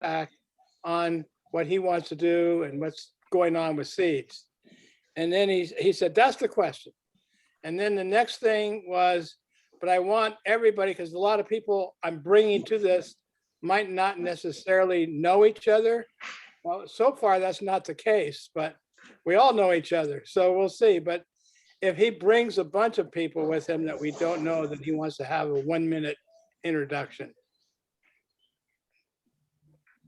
feedback on what he wants to do and what's going on with seeds. And then he said, that's the question. And then the next thing was, but I want everybody, because a lot of people I'm bringing to this might not necessarily know each other. Well, so far that's not the case, but we all know each other. So we'll see. But if he brings a bunch of people with him that we don't know, then he wants to have a 1-minute introduction.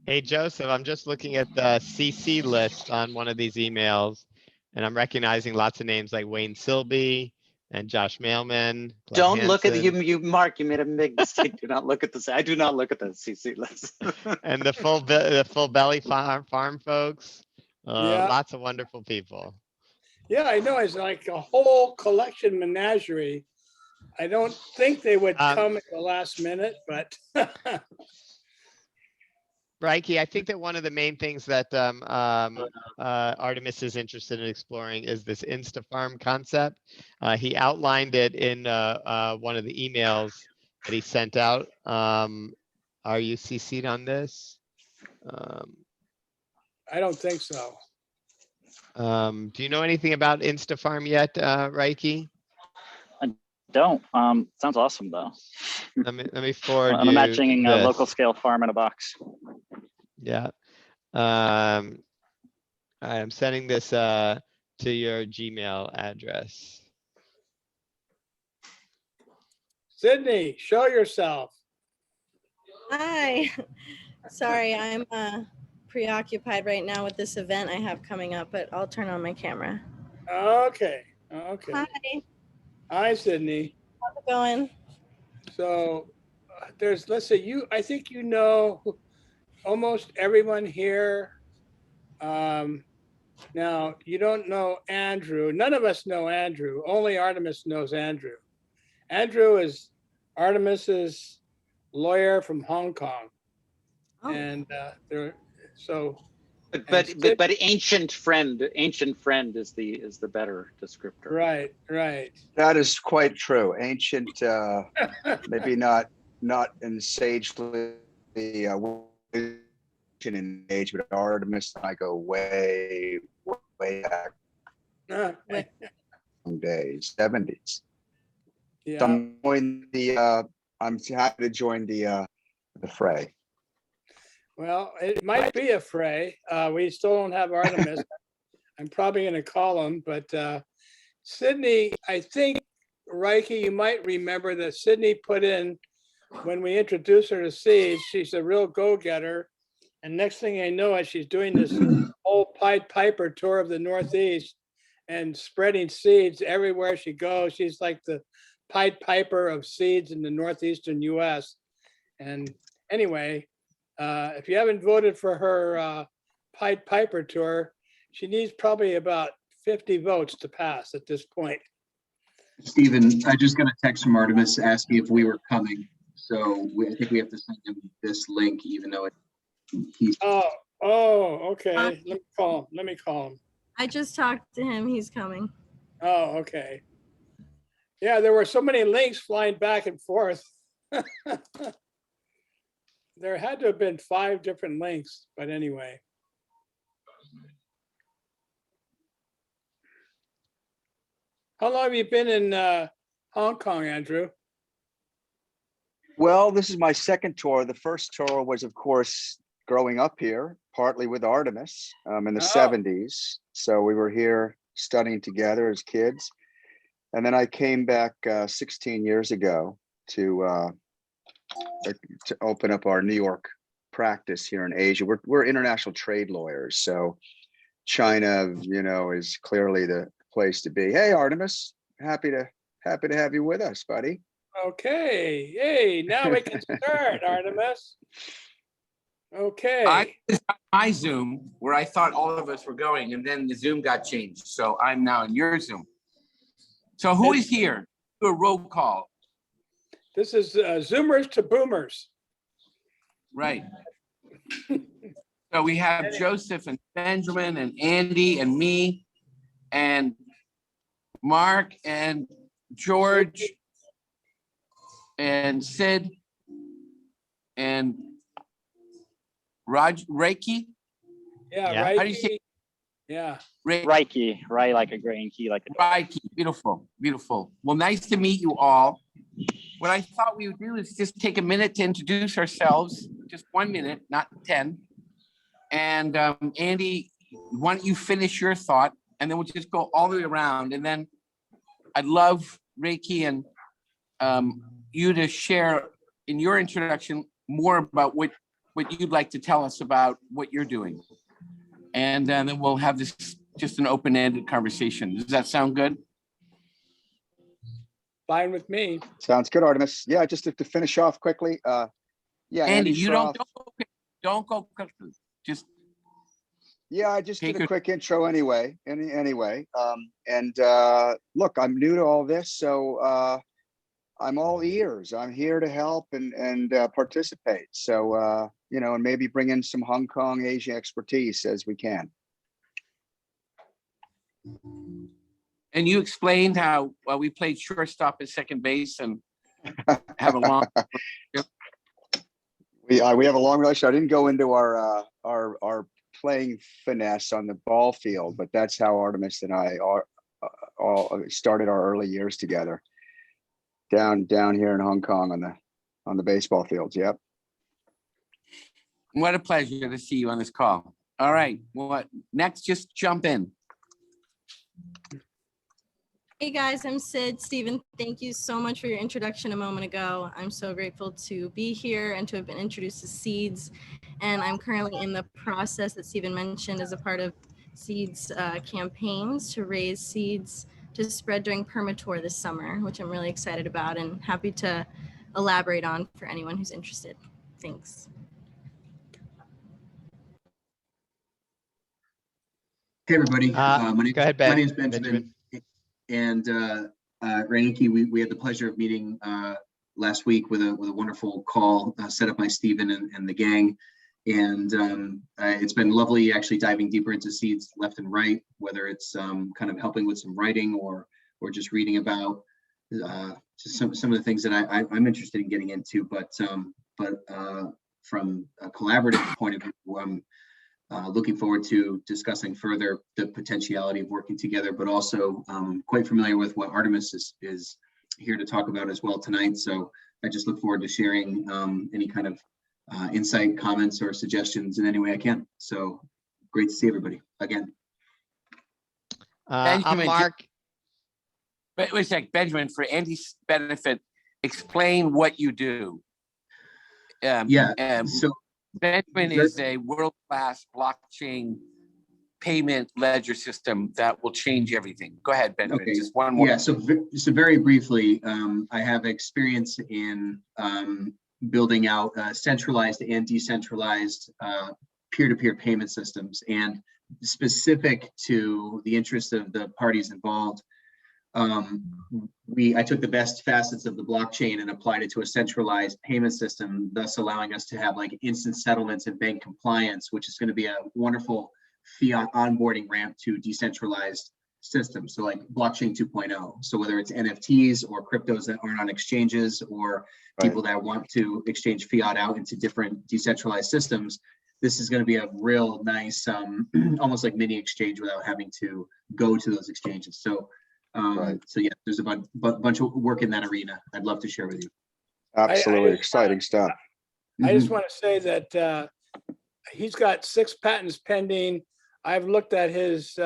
Hey, Joseph, I'm just looking at the CC list on one of these emails, and I'm recognizing lots of names like Wayne Silby and Josh Mailman. Don't look at you, Mark. You made a big mistake. Do not look at this. I do not look at the CC list. And the full belly farm folks. Yeah. Lots of wonderful people. Yeah, I know. It's like a whole collection menagerie. I don't think they would come at the last minute, but Reiki, I think that one of the main things that Artemis is interested in exploring is this Instafarm concept. He outlined it in one of the emails that he sent out. Are you CC'd on this? I don't think so. Do you know anything about Instafarm yet, Reiki? I don't. Sounds awesome though. Let me forward I'm you imagining a this. local scale farm in a box. Yeah. I'm sending this to your Gmail address. Sydney, show yourself. Hi. Sorry, I'm preoccupied right now with this event I have coming up, but I'll turn on my camera. Okay. Okay. Hi. Hi, Sydney. How's it going? So there's, let's say I think you know almost everyone here. Now you don't know Andrew. None of us know Andrew. Only Artemis knows Andrew. Andrew is Artemis's lawyer from Hong Kong. Oh. And so. But ancient friend is the better descriptor. Right, right. That is quite true. Ancient, maybe not in sagely in age, but Artemis and I go way back some days, 70s. Yeah. So I'm happy to join the fray. Well, it might be a fray. We still don't have Artemis. I'm probably going to call him, but Sydney, I think, Reiki, you might remember that Sydney put in, when we introduced her to seeds, she's a real go-getter. And next thing I know, she's doing this whole Pied Piper tour of the Northeast and spreading seeds everywhere she goes. She's like the Pied Piper of seeds in the Northeastern US. And anyway, if you haven't voted for her Pied Piper tour, she needs probably about 50 votes to pass at this point. Stephen, I just got a text from Artemis asking if we were coming. So I think we have to send him this link, even though he's. Oh, okay. Let me call him. I just talked to him. He's coming. Oh, okay. Yeah, there were so many links flying back and forth. There had to have been 5 different links, but anyway. How long have you been in Hong Kong, Andrew? Well, this is my second tour. The first tour was, of course, growing up here, partly with Artemis in the 70s. So we were here studying together as kids. And then I came back 16 years ago to open up our New York practice here in Asia. We're international trade lawyers. So China, is clearly the place to be. Hey, Artemis, happy to have you with us, buddy. Okay. Hey, now we can start, Artemis. Okay. I was on my Zoom where I thought all of us were going, and then the Zoom got changed. So I'm now in your Zoom. So who is here? Do a roll call. This is Zoomers to Boomers. Right. So we have Joseph and Benjamin and Andy and me and Mark and George and Sid and Reiki? Yeah, Yeah. How do you say Reiki. Yeah. Reiki, right? Like a grain key, like a Reiki, beautiful, beautiful. Well, nice to meet you all. What I thought we would do is just take a minute to introduce ourselves, just 1 minute, not 10. And Andy, why don't you finish your thought, and then we'll just go all the way around. And then I'd love Reiki and you to share in your introduction more about what you'd like to tell us about what you're doing. And then we'll have this just an open-ended conversation. Does that sound good? Fine with me. Sounds good, Artemis. Yeah, just to finish off quickly. Yeah, Andy, Andy you Schroff. don't go quickly. Just Yeah, I just take did a your- quick intro anyway. Look, I'm new to all this, so I'm all ears. I'm here to help and participate. So and maybe bring in some Hong Kong, Asia expertise as we can. And you explained how we played shortstop at second base and have a long. We have a long relationship. I didn't go into our playing finesse on the ball field, but that's how Artemis and I all started our early years together. Down here in Hong Kong on the baseball fields. Yep. What a pleasure to see you on this call. All right, what next? Just jump in. Hey guys, I'm Sid. Stephen, thank you so much for your introduction a moment ago. I'm so grateful to be here and to have been introduced to SEEDS. And I'm currently in the process that Stephen mentioned as a part of SEEDS campaigns to raise seeds to spread during Permatour this summer, which I'm really excited about and happy to elaborate on for anyone who's interested. Thanks. Hey, everybody. Go ahead, My name's Benjamin. Benjamin. And Reiki, we had the pleasure of meeting last week with a wonderful call set up by Stephen and the gang. And it's been lovely actually diving deeper into seeds left and right, whether it's kind of helping with some writing or just reading about just some of the things that I'm interested in getting into. But from a collaborative point of view, I'm looking forward to discussing further the potentiality of working together, but also quite familiar with what Artemis is here to talk about as well tonight. So I just look forward to sharing any kind of insight, comments, or suggestions in any way I can. So great to see everybody again. I'm Benjamin, Mark. Wait a sec, Benjamin, for Andy's benefit, explain what you do. So Benjamin is a world-class blockchain payment ledger system that will change everything. Go ahead, Benjamin. Okay. Just one more. Yeah, so very briefly, I have experience in building out centralized and decentralized peer-to-peer payment systems. And specific to the interest of the parties involved, I took the best facets of the blockchain and applied it to a centralized payment system, thus allowing us to have like instant settlements and bank compliance, which is going to be a wonderful fiat onboarding ramp to decentralized systems. So like blockchain 2.0. So whether it's NFTs or cryptos that aren't on exchanges or people that want to exchange fiat out into different decentralized systems, this is going to be a real nice, almost like mini exchange without having to go to those exchanges. So so yeah, there's a bunch of work in that arena I'd love to share with you. Absolutely I exciting stuff. I just want to say that he's got 6 patents pending. I've looked at his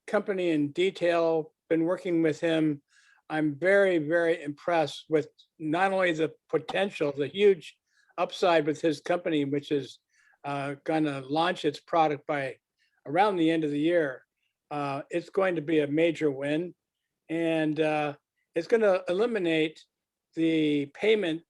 company in detail, been working with him. I'm very, very impressed with not only the potential, the huge upside with his company, which is going to launch its product by around the end of the year. It's going to be a major win. And it's going to eliminate the payment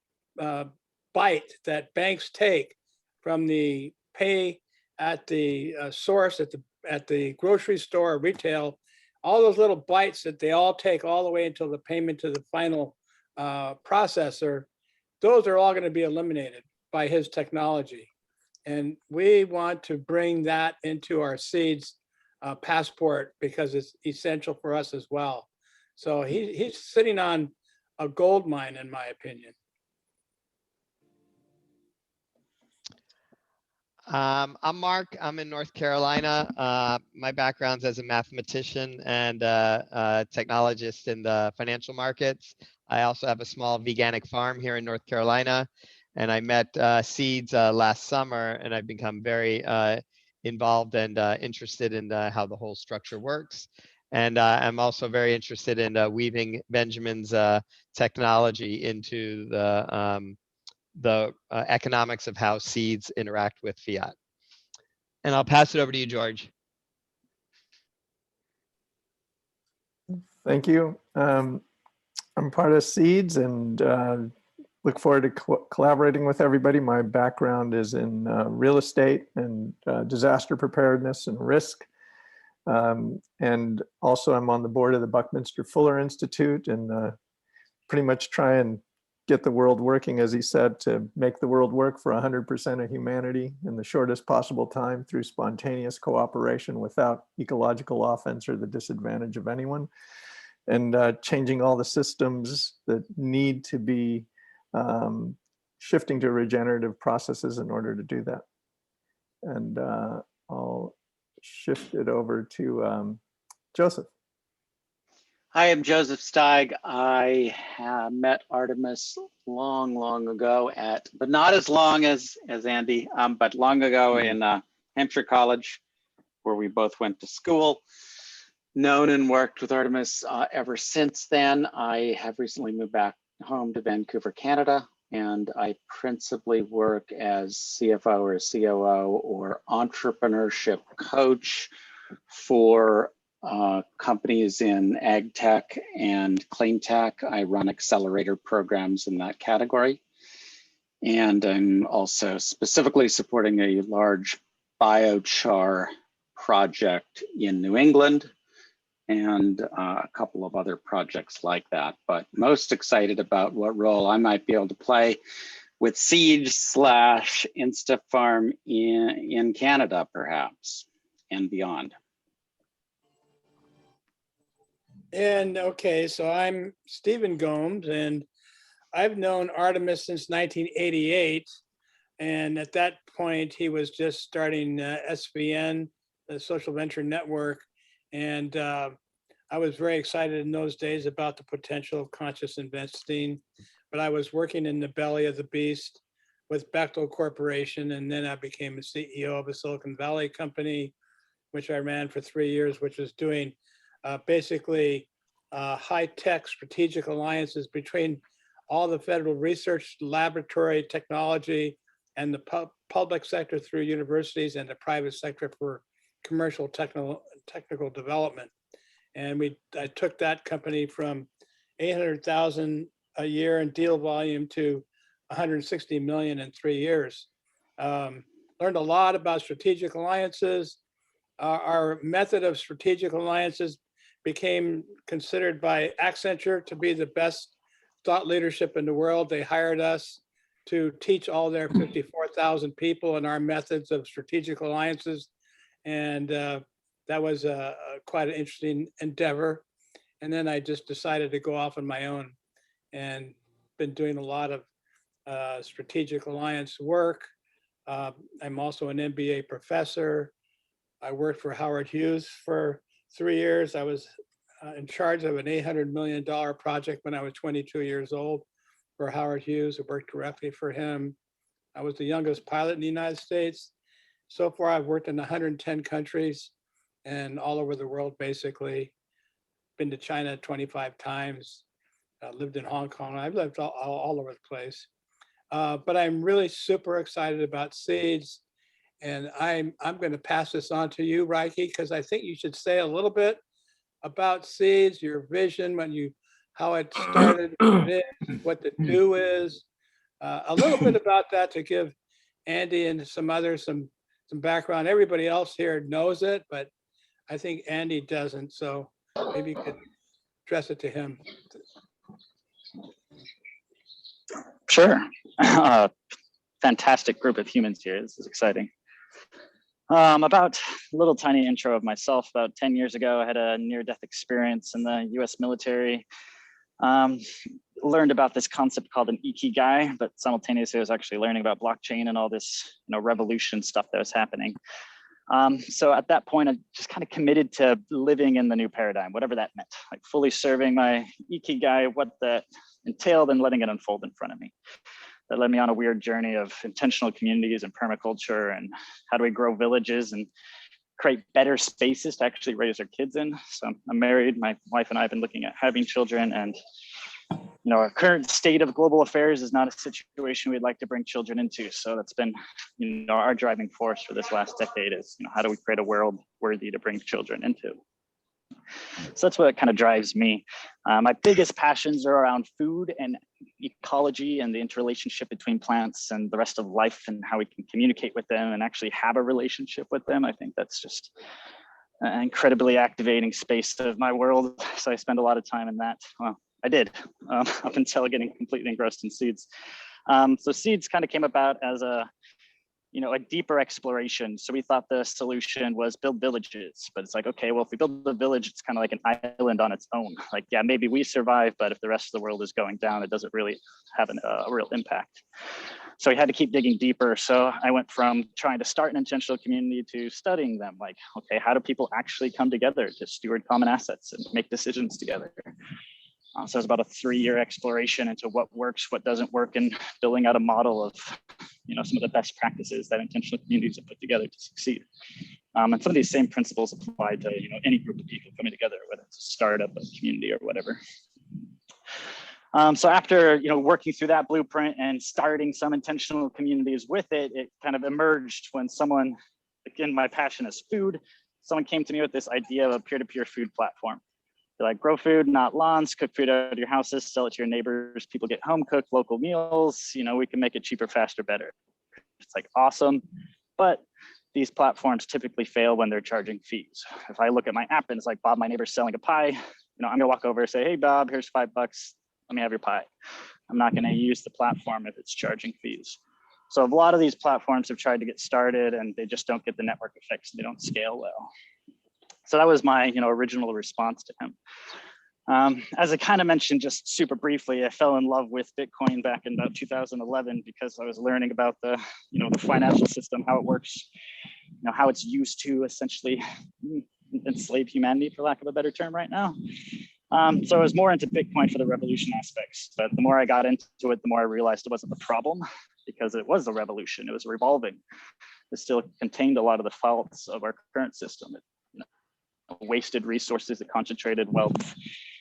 bite that banks take from the pay at the source, at the grocery store, retail, all those little bites that they all take all the way until the payment to the final processor. Those are all going to be eliminated by his technology. And we want to bring that into our SEEDS passport because it's essential for us as well. So he's sitting on a gold mine, in my opinion. I'm Mark. I'm in North Carolina. My background's as a mathematician and technologist in the financial markets. I also have a small veganic farm here in North Carolina. And I met SEEDS last summer, and I've become very involved and interested in how the whole structure works. And I'm also very interested in weaving Benjamin's technology into the economics of how SEEDS interact with fiat. And I'll pass it over to you, George. Thank you. I'm part of SEEDS and look forward to collaborating with everybody. My background is in real estate and disaster preparedness and risk. And also I'm on the board of the Buckminster Fuller Institute and pretty much try and get the world working, as he said, to make the world work for 100% of humanity in the shortest possible time through spontaneous cooperation without ecological offense or the disadvantage of anyone. And changing all the systems that need to be shifting to regenerative processes in order to do that. And I'll shift it over to Joseph. Hi, I'm Joseph Steig. I met Artemis long ago but not as long as Andy, but long ago in Hampshire College, where we both went to school. Known and worked with Artemis ever since then. I have recently moved back home to Vancouver, Canada, and I principally work as CFO or COO or entrepreneurship coach for companies in ag tech and clean tech. I run accelerator programs in that category. And I'm also specifically supporting a large biochar project in New England and a couple of other projects like that. But most excited about what role I might be able to play with SEEDS / Instafarm in Canada, perhaps, and beyond. And okay, so I'm Stephen Gomes, and I've known Artemis since 1988. And at that point, he was just starting SVN, the Social Venture Network. And I was very excited in those days about the potential of conscious investing. But I was working in the belly of the beast with Bechtel Corporation. And then I became a CEO of a Silicon Valley company, which I ran for 3 years, which was doing basically high-tech strategic alliances between all the federal research laboratory technology and the public sector through universities and the private sector for commercial technical development. And I took that company from 800,000 a year in deal volume to 160 million in 3 years. Learned a lot about strategic alliances. Our method of strategic alliances became considered by Accenture to be the best thought leadership in the world. They hired us to teach all their 54,000 people in our methods of strategic alliances. And that was quite an interesting endeavor. And then I just decided to go off on my own and been doing a lot of strategic alliance work. I'm also an MBA professor. I worked for Howard Hughes for 3 years. I was in charge of an $800 million project when I was 22 years old for Howard Hughes. I worked directly for him. I was the youngest pilot in the United States. So far, I've worked in 110 countries and all over the world, basically. Been to China 25 times, lived in Hong Kong. I've lived all over the place. But I'm really super excited about SEEDS. And I'm going to pass this on to you, Reiki, because I think you should say a little bit about SEEDS, your vision, how it started, what it is, what the do is, a little bit about that to give Andy and some others some background. Everybody else here knows it, but I think Andy doesn't. So maybe you could address it to him. Sure. Fantastic group of humans here. This is exciting. About a little tiny intro of myself. About 10 years ago, I had a near-death experience in the US military. Learned about this concept called an ikigai, but simultaneously I was actually learning about blockchain and all this, revolution stuff that was happening. So at that point, I just kind of committed to living in the new paradigm, whatever that meant, like fully serving my ikigai, what that entailed, and letting it unfold in front of me. That led me on a weird journey of intentional communities and permaculture, and how do we grow villages and create better spaces to actually raise our kids in. So I'm married, my wife and I have been looking at having children, and our current state of global affairs is not a situation we'd like to bring children into. So that's been, our driving force for this last decade is, how do we create a world worthy to bring children into? So that's what kind of drives me. My biggest passions are around food and ecology and the interrelationship between plants and the rest of life, and how we can communicate with them and actually have a relationship with them. I think that's just an incredibly activating space of my world. So I spend a lot of time in that. Well, I did up until getting completely engrossed in seeds. So seeds kind of came about as a deeper exploration. So we thought the solution was build villages, but it's like, okay, well, if we build a village, it's kind of like an island on its own. Like, yeah, maybe we survive, but if the rest of the world is going down, it doesn't really have a real impact. So we had to keep digging deeper. So I went from trying to start an intentional community to studying them. Like, okay, how do people actually come together to steward common assets and make decisions together? So it was about a 3-year exploration into what works, what doesn't work, and building out a model of, some of the best practices that intentional communities have put together to succeed. And some of these same principles apply to, any group of people coming together, whether it's a startup, a community, or whatever. So after, working through that blueprint and starting some intentional communities with it, it kind of emerged when someone, again, my passion is food. Someone came to me with this idea of a peer-to-peer food platform. Like, grow food, not lawns, cook food out of your houses, sell it to your neighbors, people get home cooked local meals, we can make it cheaper, faster, better. It's like, awesome. But these platforms typically fail when they're charging fees. If I look at my app and it's like, Bob, my neighbor's selling a pie, I'm gonna walk over and say, hey, Bob, here's $5, let me have your pie. I'm not gonna use the platform if it's charging fees. So a lot of these platforms have tried to get started and they just don't get the network effects, they don't scale well. So that was my, original response to him. As I kind of mentioned, just super briefly, I fell in love with Bitcoin back in about 2011 because I was learning about the, the financial system, how it works, how it's used to essentially enslave humanity, for lack of a better term, right now. So I was more into Bitcoin for the revolution aspects, but the more I got into it, the more I realized it wasn't the problem, because it was a revolution. It was revolving. It still contained a lot of the faults of our current system. It wasted resources, it concentrated wealth.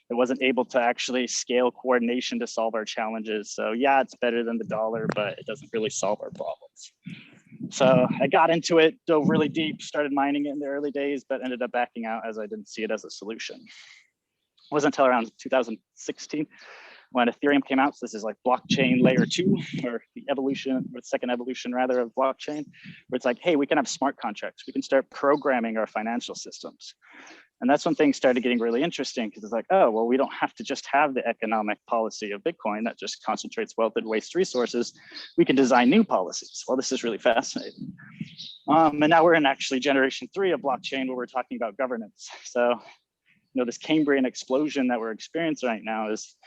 It wasn't able to actually scale coordination to solve our challenges. So yeah, it's better than the dollar, but it doesn't really solve our problems. So I got into it, dove really deep, started mining it in the early days, but ended up backing out as I didn't see it as a solution. It wasn't until around 2016 when Ethereum came out. So this is like blockchain layer 2, or the evolution, or second evolution rather, of blockchain, where it's like, hey, we can have smart contracts. We can start programming our financial systems. And that's when things started getting really interesting, because it's like, oh, well, we don't have to just have the economic policy of Bitcoin that just concentrates wealth and wastes resources. We can design new policies. Well, this is really fascinating. And now we're in actually generation 3 of blockchain, where we're talking about governance. So, this Cambrian explosion that we're experiencing right now is,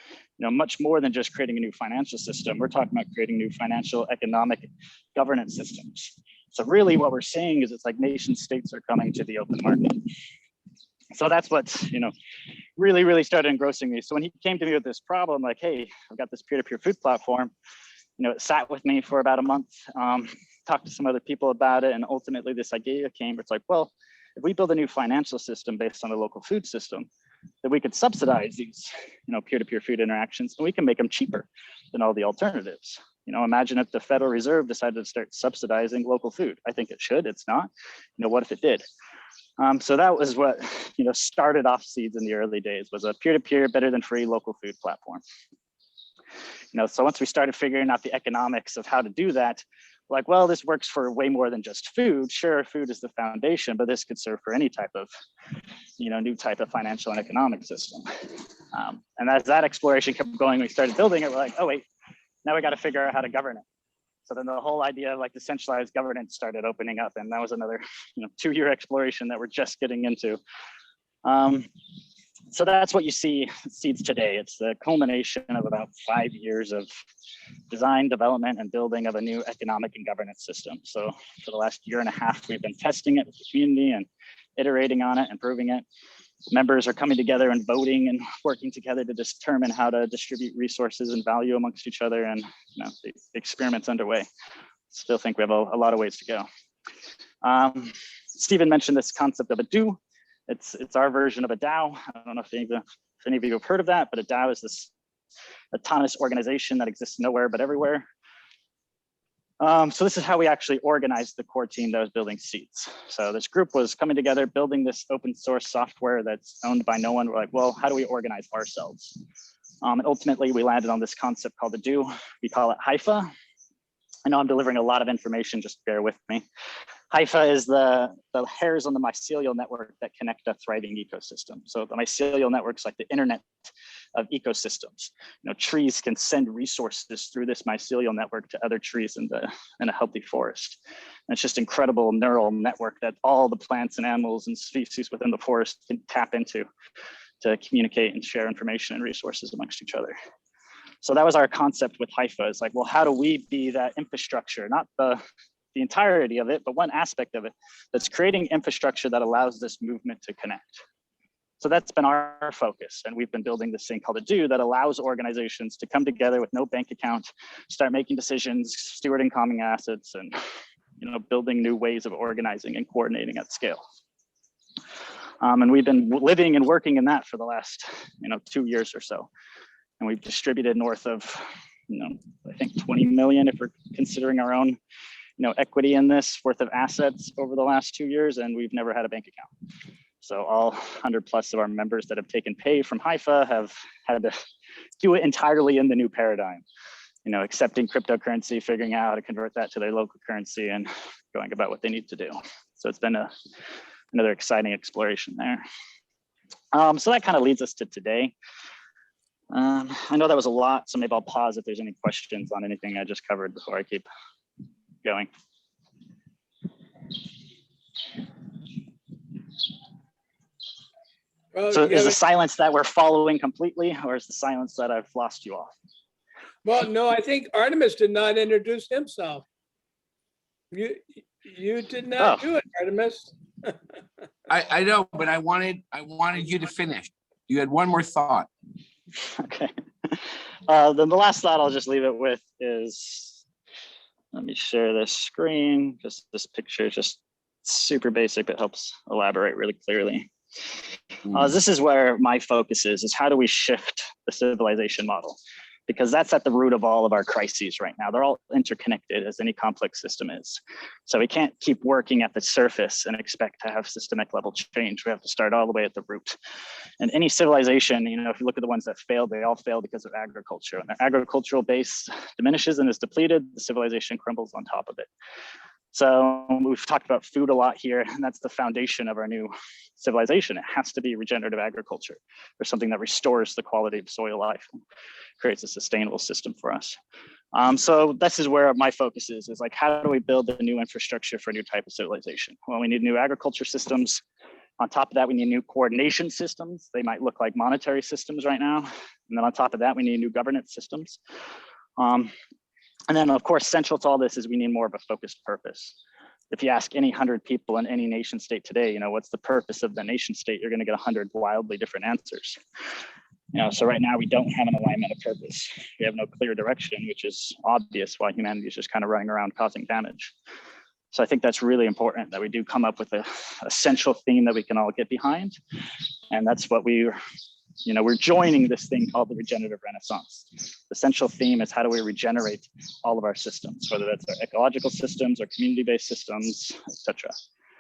much more than just creating a new financial system. We're talking about creating new financial, economic governance systems. So really what we're seeing is it's like nation states are coming to the open market. So that's what's, really, really started engrossing me. So when he came to me with this problem, like, hey, I've got this peer-to-peer food platform, it sat with me for about a month, talked to some other people about it. And ultimately this idea came, it's like, well, if we build a new financial system based on a local food system, then we could subsidize these, peer-to-peer food interactions, and we can make them cheaper than all the alternatives. Imagine if the Federal Reserve decided to start subsidizing local food. I think it should, it's not. What if it did? So that was what, started off Seeds in the early days, was a peer-to-peer, better than free local food platform. So once we started figuring out the economics of how to do that, like, well, this works for way more than just food. Sure, food is the foundation, but this could serve for any type of, new type of financial and economic system. And as that exploration kept going, we started building it. We're like, oh wait, now we got to figure out how to govern it. So then the whole idea of like decentralized governance started opening up, and that was another 2-year exploration that we're just getting into. So that's what you see SEEDS today. It's the culmination of about 5 years of design, development, and building of a new economic and governance system. So for the last year and a half, we've been testing it with the community and iterating on it, improving it. Members are coming together and voting and working together to determine how to distribute resources and value amongst each other. And the experiment's underway. Still think we have a lot of ways to go. Stephen mentioned this concept of a do. It's our version of a DAO. I don't know if any of you have heard of that, but a DAO is this autonomous organization that exists nowhere but everywhere. So this is how we actually organized the core team that was building SEEDS. So this group was coming together, building this open source software that's owned by no one. We're like, well, how do we organize ourselves? And ultimately, we landed on this concept called the do. We call it HIFA. I know I'm delivering a lot of information, just bear with me. HIFA is the hairs on the mycelial network that connect a thriving ecosystem. So the mycelial network's like the internet of ecosystems. Trees can send resources through this mycelial network to other trees in a healthy forest. And it's just incredible neural network that all the plants and animals and species within the forest can tap into to communicate and share information and resources amongst each other. So that was our concept with HIFA. It's like, well, how do we be that infrastructure, not the entirety of it, but one aspect of it that's creating infrastructure that allows this movement to connect. So that's been our focus. And we've been building this thing called a do that allows organizations to come together with no bank account, start making decisions, stewarding common assets, and building new ways of organizing and coordinating at scale. And we've been living and working in that for the last 2 years or so. And we've distributed north of, I think 20 million if we're considering our own, equity in this worth of assets over the last 2 years, and we've never had a bank account. So all 100+ of our members that have taken pay from HIFA have had to do it entirely in the new paradigm, accepting cryptocurrency, figuring out how to convert that to their local currency and going about what they need to do. So it's been another exciting exploration there. So that kind of leads us to today. I know that was a lot, so maybe I'll pause if there's any questions on anything I just covered before I keep going. Well, So is the silence that we're following completely, or is the silence that I've lost you off? Well, no, I think Artemis did not introduce himself. You did not do it, Artemis. I know, but I wanted you to finish. You had one more thought. Okay. Then the last thought I'll just leave it with is, let me share this screen. Just this picture is just super basic, but helps elaborate really clearly. This is where my focus is how do we shift the civilization model? Because that's at the root of all of our crises right now. They're all interconnected, as any complex system is. So we can't keep working at the surface and expect to have systemic level change. We have to start all the way at the root. And any civilization, if you look at the ones that failed, they all fail because of agriculture. When their agricultural base diminishes and is depleted, the civilization crumbles on top of it. So we've talked about food a lot here, and that's the foundation of our new civilization. It has to be regenerative agriculture, or something that restores the quality of soil life and creates a sustainable system for us. So this is where my focus is like, how do we build a new infrastructure for a new type of civilization? Well, we need new agriculture systems. On top of that, we need new coordination systems. They might look like monetary systems right now. And then on top of that, we need new governance systems. And then, of course, central to all this is we need more of a focused purpose. If you ask any 100 people in any nation state today, what's the purpose of the nation state, you're going to get 100 wildly different answers. So right now we don't have an alignment of purpose. We have no clear direction, which is obvious why humanity is just kind of running around causing damage. So I think that's really important that we do come up with a central theme that we can all get behind. And that's what we're joining this thing called the regenerative renaissance. The central theme is how do we regenerate all of our systems, whether that's our ecological systems or community-based systems, etc.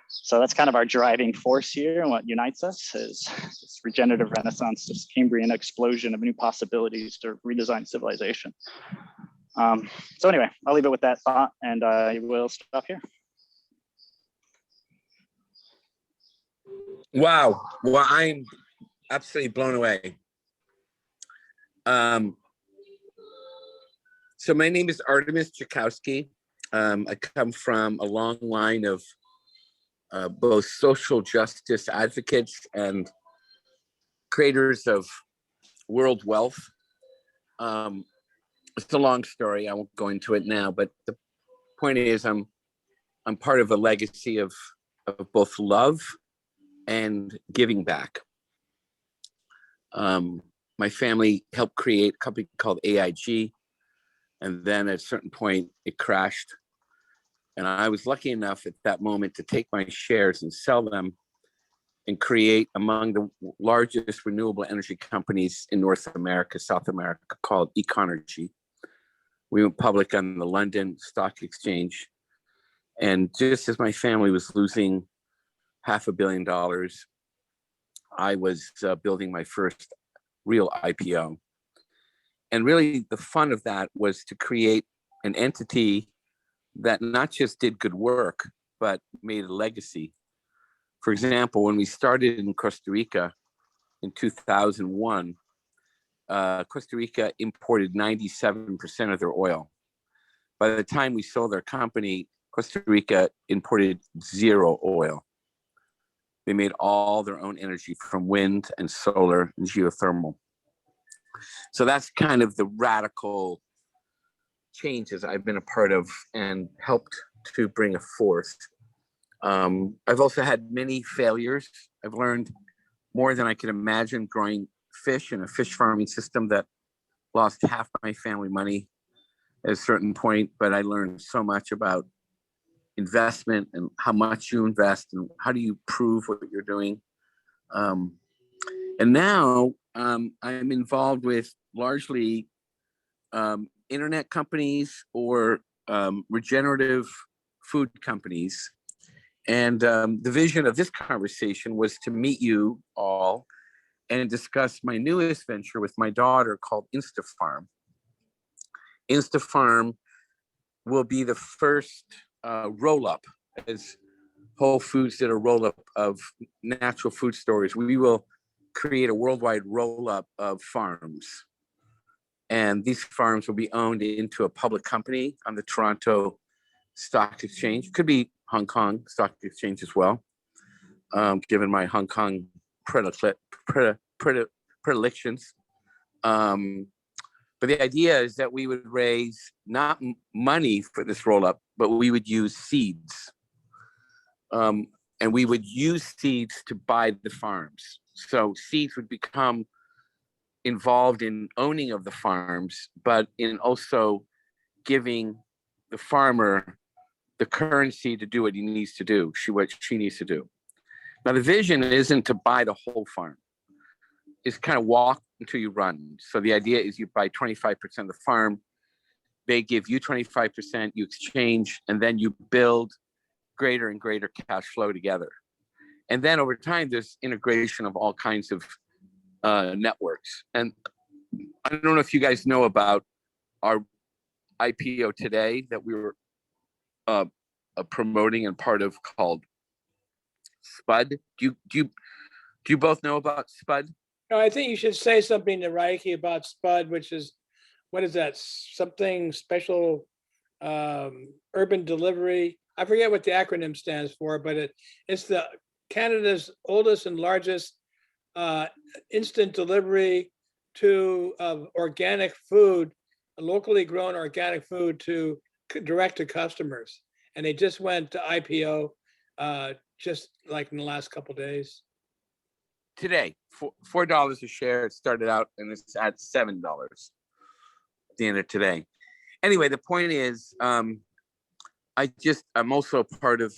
So that's kind of our driving force here, and what unites us is this regenerative renaissance, this Cambrian explosion of new possibilities to redesign civilization. So anyway, I'll leave it with that thought, and I will stop here. Wow. Well, I'm absolutely blown away. So my name is Artemis Jakowski. I come from a long line of both social justice advocates and creators of world wealth. It's a long story. I won't go into it now, but the point is I'm part of a legacy of both love and giving back. My family helped create a company called AIG, and then at a certain point it crashed. And I was lucky enough at that moment to take my shares and sell them and create among the largest renewable energy companies in North America, South America, called Econergy. We went public on the London Stock Exchange. And just as my family was losing $500 million, I was building my first real IPO. And really the fun of that was to create an entity that not just did good work, but made a legacy. For example, when we started in Costa Rica in 2001, Costa Rica imported 97% of their oil. By the time we sold our company, Costa Rica imported 0 oil. They made all their own energy from wind and solar and geothermal. So that's kind of the radical changes I've been a part of and helped to bring forth. I've also had many failures. I've learned more than I could imagine growing fish in a fish farming system that lost half my family money at a certain point, but I learned so much about investment and how much you invest and how do you prove what you're doing. And now I'm involved with largely internet companies or regenerative food companies. And the vision of this conversation was to meet you all and discuss my newest venture with my daughter called Instafarm. Instafarm will be the first roll-up, as Whole Foods did a roll-up of natural food stores. We will create a worldwide roll-up of farms. And these farms will be owned into a public company on the Toronto Stock Exchange. Could be Hong Kong Stock Exchange as well, given my Hong Kong predilections. But the idea is that we would raise not money for this roll-up, but we would use seeds. And we would use seeds to buy the farms. So seeds would become involved in owning of the farms, but in also giving the farmer the currency to do what he needs to do, what she needs to do. Now, the vision isn't to buy the whole farm. It's kind of walk until you run. So the idea is you buy 25% of the farm, they give you 25%, you exchange, and then you build greater and greater cash flow together. And then over time, there's integration of all kinds of networks. And I don't know if you guys know about our IPO today that we were promoting and part of, called Spud. Do you both know about Spud? No, I think you should say something to Reiki about Spud, which is, what is that? Something special, urban delivery. I forget what the acronym stands for, but it's the Canada's oldest and largest instant delivery to organic food, locally grown organic food to direct to customers. And they just went to IPO just like in the last couple of days. Today, $4 a share. It started out and it's at $7 at the end of today. Anyway, the point is, I'm also part of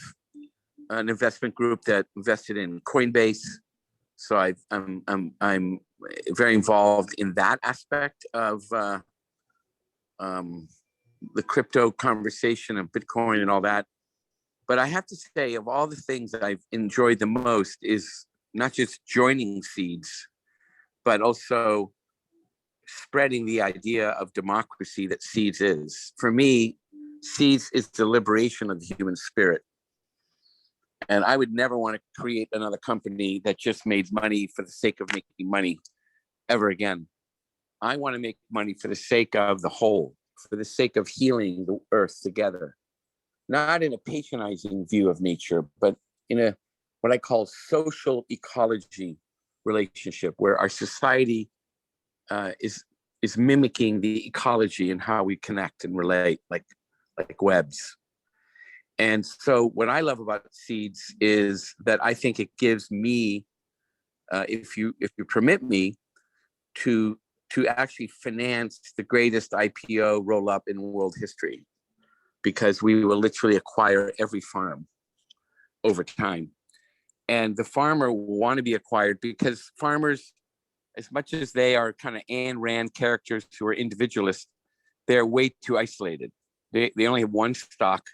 an investment group that invested in Coinbase. So I'm very involved in that aspect of the crypto conversation of Bitcoin and all that. But I have to say, of all the things that I've enjoyed the most is not just joining SEEDS, but also spreading the idea of democracy that SEEDS is. For me, SEEDS is the liberation of the human spirit. And I would never want to create another company that just made money for the sake of making money ever again. I want to make money for the sake of the whole, for the sake of healing the earth together. Not in a patronizing view of nature, but in a what I call social ecology relationship where our society is mimicking the ecology and how we connect and relate, like webs. And so what I love about Seeds is that I think it gives me, if you permit me, to actually finance the greatest IPO roll up in world history, because we will literally acquire every farm over time. And the farmer will want to be acquired because farmers, as much as they are kind of Ayn Rand characters who are individualists, they're way too isolated. They only have one stock.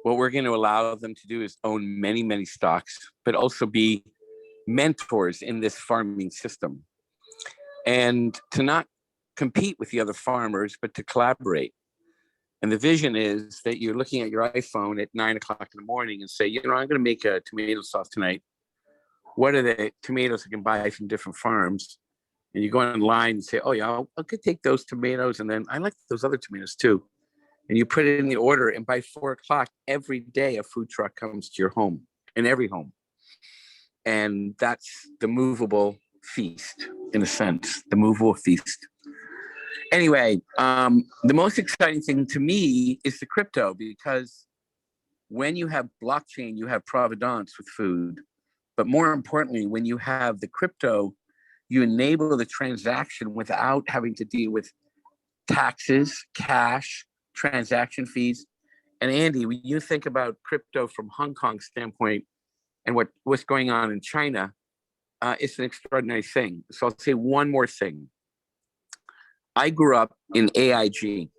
What we're going to allow them to do is own many, many stocks, but also be mentors in this farming system. And to not compete with the other farmers, but to collaborate. And the vision is that you're looking at your iPhone at 9 o'clock in the morning and say, you know, I'm going to make a tomato sauce tonight. What are the tomatoes I can buy from different farms? And you go online and say, oh yeah, I could take those tomatoes. And then I like those other tomatoes too. And you put it in the order, and by 4 o'clock every day, a food truck comes to your home, in every home. And that's the movable feast, in a sense, the movable feast. Anyway, the most exciting thing to me is the crypto, because when you have blockchain, you have provenance with food. But more importantly, when you have the crypto, you enable the transaction without having to deal with taxes, cash, transaction fees. And Andy, when you think about crypto from Hong Kong standpoint and what's going on in China, it's an extraordinary thing. So I'll say one more thing. I grew up in AIG,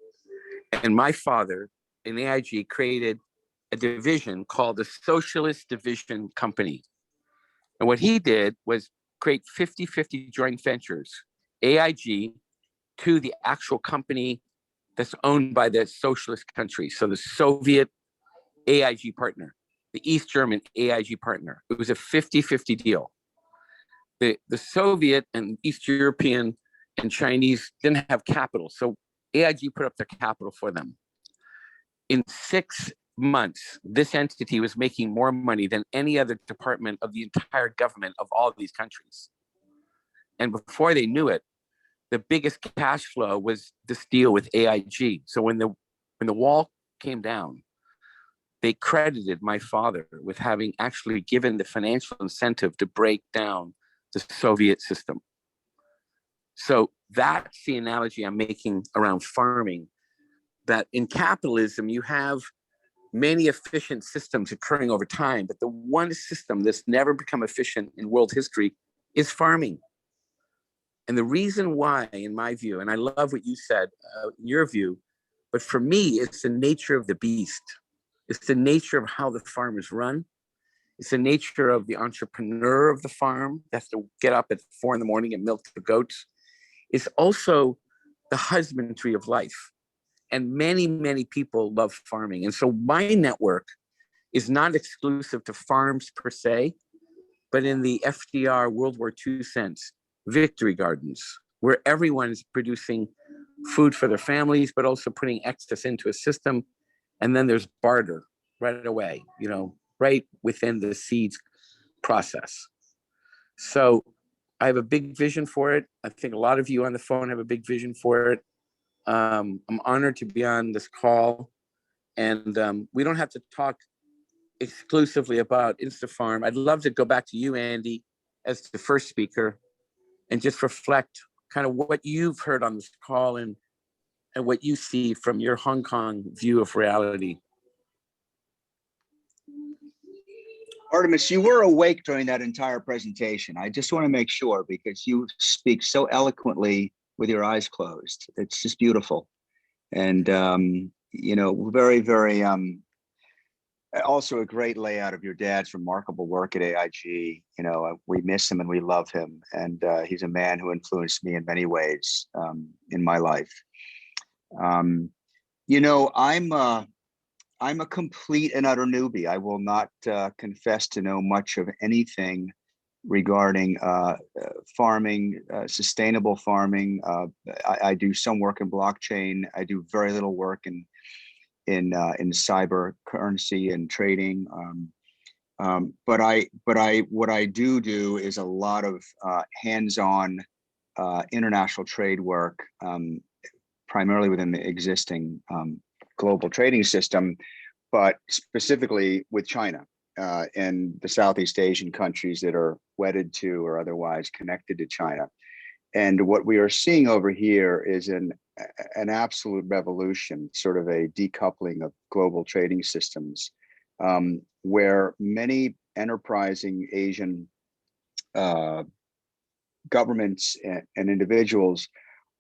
and my father in AIG created a division called the Socialist Division Company. And what he did was create 50-50 joint ventures, AIG to the actual company that's owned by the socialist country. So the Soviet AIG partner, the East German AIG partner. It was a 50-50 deal. The Soviet and East European and Chinese didn't have capital. So AIG put up their capital for them. In 6 months, this entity was making more money than any other department of the entire government of all of these countries. And before they knew it, the biggest cash flow was this deal with AIG. So when the wall came down, they credited my father with having actually given the financial incentive to break down the Soviet system. So that's the analogy I'm making around farming, that in capitalism, you have many efficient systems occurring over time, but the one system that's never become efficient in world history is farming. And the reason why, in my view, and I love what you said, your view, but for me, it's the nature of the beast. It's the nature of how the farm is run. It's the nature of the entrepreneur of the farm that has to get up at 4 in the morning and milk the goats. It's also the husbandry of life. And many, many people love farming. And so my network is not exclusive to farms per se, but in the FDR World War II sense, victory gardens, where everyone is producing food for their families, but also putting excess into a system. And then there's barter right away, you know, right within the seeds process. So I have a big vision for it. I think a lot of you on the phone have a big vision for it. I'm honored to be on this call, and we don't have to talk exclusively about Instafarm. I'd love to go back to you, Andy, as the first speaker, and just reflect kind of what you've heard on this call and what you see from your Hong Kong view of reality. Artemis, you were awake during that entire presentation. I just want to make sure, because you speak so eloquently with your eyes closed. It's just beautiful. And, you know, very, very, also a great layout of your dad's remarkable work at AIG. You know, we miss him and we love him. And he's a man who influenced me in many ways in my life. You know, I'm a complete and utter newbie. I will not confess to know much of anything regarding farming, sustainable farming. I do some work in blockchain. I do very little work in cyber currency and trading. What I do is a lot of hands-on international trade work, primarily within the existing global trading system, but specifically with China and the Southeast Asian countries that are wedded to or otherwise connected to China. And what we are seeing over here is an absolute revolution, sort of a decoupling of global trading systems, where many enterprising Asian governments and individuals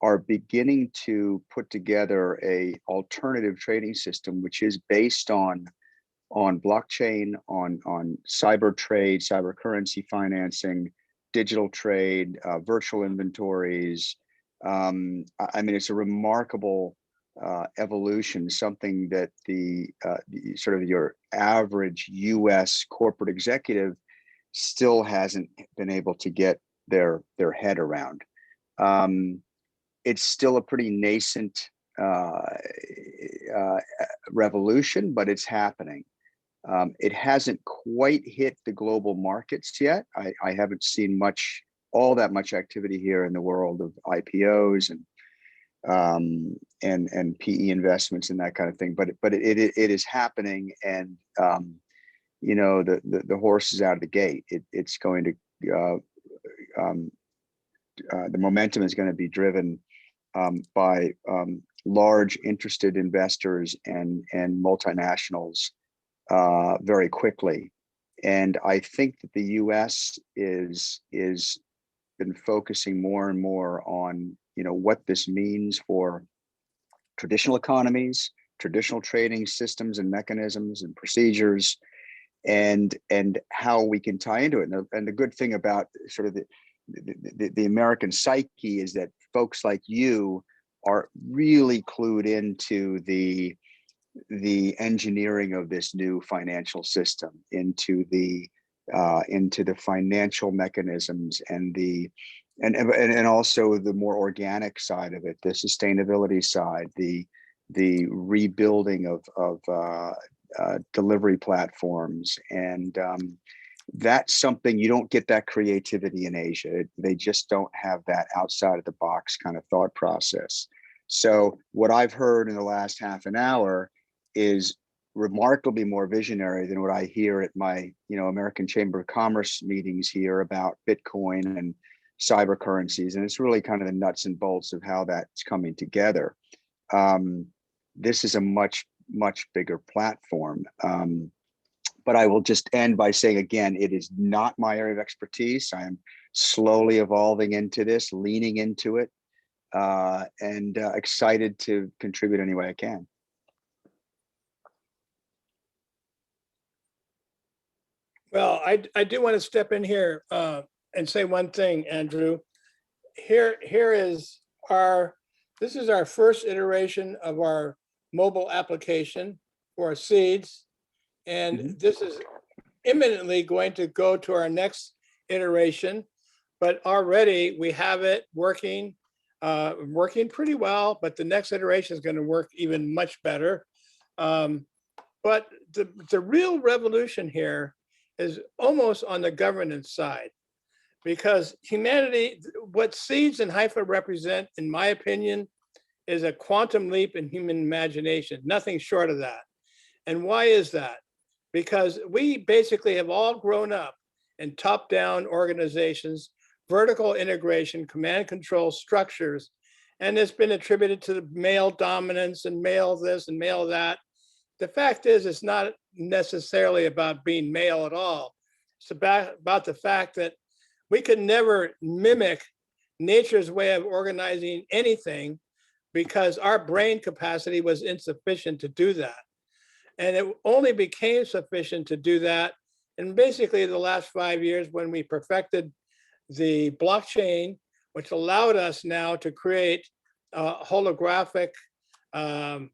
are beginning to put together a alternative trading system, which is based on blockchain, on cyber trade, cyber currency financing, digital trade, virtual inventories. I mean, it's a remarkable evolution, something that the sort of your average US corporate executive still hasn't been able to get their head around. It's still a pretty nascent revolution, but it's happening. It hasn't quite hit the global markets yet. I haven't seen all that much activity here in the world of IPOs and PE investments and that kind of thing. But it is happening, and you know, the horse is out of the gate. It's going to the momentum is going to be driven by large interested investors and multinationals very quickly. And I think that the US is been focusing more and more on, you know, what this means for traditional economies, traditional trading systems and mechanisms and procedures, and how we can tie into it. And the good thing about sort of the American psyche is that folks like you are really clued into the engineering of this new financial system, into the financial mechanisms and also the more organic side of it, the sustainability side, the rebuilding of delivery platforms, and that's something you don't get that creativity in Asia. They just don't have that outside of the box kind of thought process. So what I've heard in the last half an hour is remarkably more visionary than what I hear at my, you know, American Chamber of Commerce meetings here about Bitcoin and cyber currencies. And it's really kind of the nuts and bolts of how that's coming together. This is a much bigger platform. But I will just end by saying, again, it is not my area of expertise. I am slowly evolving into this, leaning into it, and excited to contribute any way I can. Well, I do want to step in here and say one thing, Andrew. This is our first iteration of our mobile application for SEEDS. And this is imminently going to go to our next iteration, but already we have it working pretty well, but the next iteration is going to work even much better. But the real revolution here is almost on the governance side, because humanity, what SEEDS and HIFA represent, in my opinion, is a quantum leap in human imagination, nothing short of that. And why is that? Because we basically have all grown up in top-down organizations, vertical integration, command control structures, and it's been attributed to male dominance and male this and male that. The fact is, it's not necessarily about being male at all. It's about the fact that we could never mimic nature's way of organizing anything because our brain capacity was insufficient to do that. And it only became sufficient to do that in basically the last 5 years when we perfected the blockchain, which allowed us now to create a holographic, a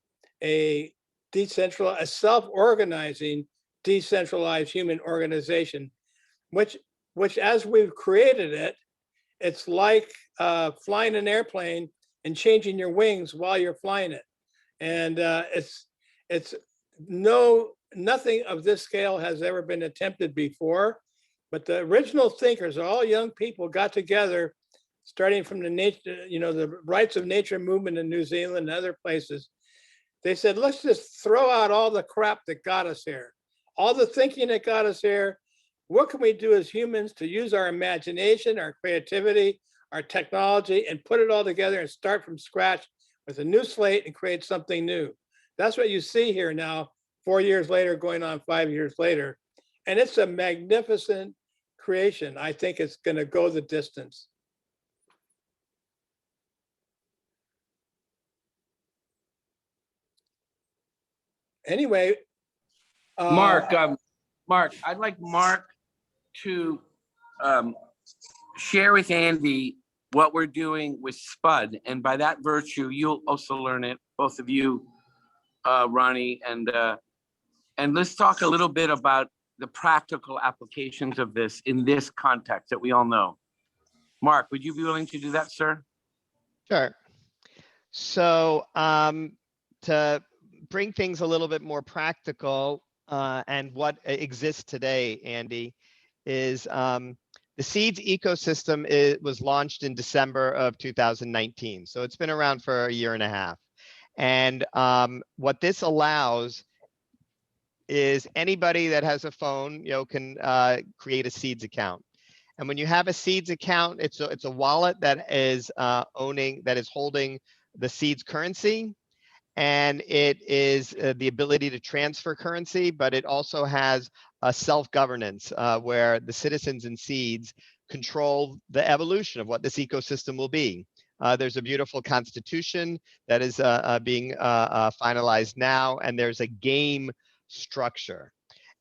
self-organizing, decentralized human organization, which as we've created it, it's like flying an airplane and changing your wings while you're flying it. And it's nothing of this scale has ever been attempted before. But the original thinkers, all young people, got together, starting from the nature, the rights of nature movement in New Zealand and other places. They said, let's just throw out all the crap that got us here, all the thinking that got us here. What can we do as humans to use our imagination, our creativity, our technology, and put it all together and start from scratch with a new slate and create something new? That's what you see here now, 4 years later, going on 5 years later. And it's a magnificent creation. I think it's going to go the distance. Anyway, Mark, I'd like Mark to share with Andy what we're doing with Spud, and by that virtue, you'll also learn it, both of you, Ronnie, and let's talk a little bit about the practical applications of this in this context that we all know. Mark, would you be willing to do that, sir? Sure. So to bring things a little bit more practical and what exists today, Andy, is the SEEDS ecosystem was launched in December of 2019. So it's been around for a year and a half. And what this allows is anybody that has a phone, can create a SEEDS account. And when you have a SEEDS account, it's a wallet that is holding the SEEDS currency, and it is the ability to transfer currency, but it also has a self-governance where the citizens in SEEDS control the evolution of what this ecosystem will be. There's a beautiful constitution that is being finalized now, and there's a game structure.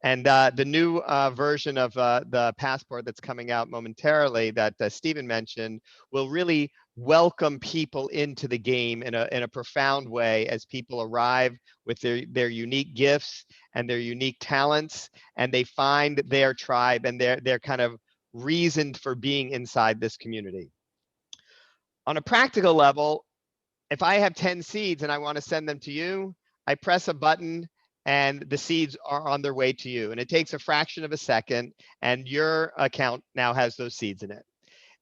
And the new version of the passport that's coming out momentarily that Stephen mentioned will really welcome people into the game in a profound way as people arrive with their unique gifts and their unique talents, and they find their tribe and their kind of reason for being inside this community. On a practical level, if I have 10 seeds and I want to send them to you, I press a button and the seeds are on their way to you. And it takes a fraction of a second, and your account now has those seeds in it.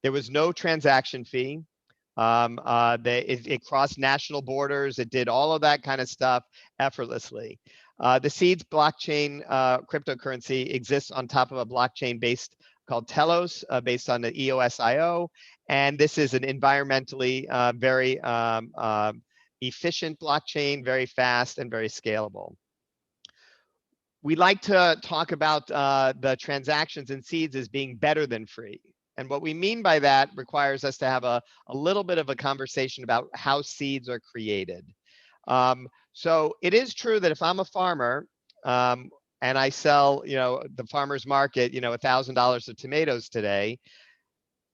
There was no transaction fee. It crossed national borders. It did all of that kind of stuff effortlessly. The SEEDS blockchain cryptocurrency exists on top of a blockchain based called Telos, based on the EOSIO. And this is an environmentally very efficient blockchain, very fast and very scalable. We like to talk about the transactions in SEEDS as being better than free. And what we mean by that requires us to have a little bit of a conversation about how seeds are created. So it is true that if I'm a farmer and I sell, the farmer's market, $1,000 of tomatoes today,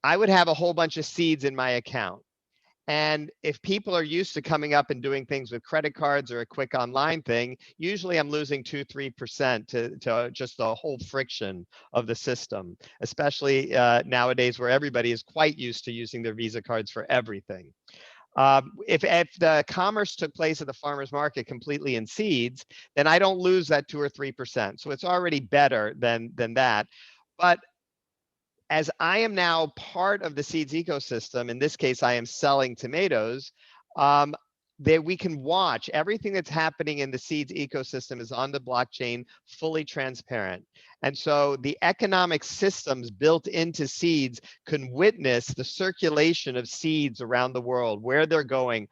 I would have a whole bunch of seeds in my account. And if people are used to coming up and doing things with credit cards or a quick online thing, usually I'm losing 2-3% to just the whole friction of the system, especially nowadays where everybody is quite used to using their Visa cards for everything. If the commerce took place at the farmer's market completely in seeds, then I don't lose that 2 or 3%. So it's already better than that. But as I am now part of the SEEDS ecosystem, in this case, I am selling tomatoes, that we can watch everything that's happening in the SEEDS ecosystem is on the blockchain, fully transparent. And so the economic systems built into SEEDS can witness the circulation of seeds around the world, where they're going,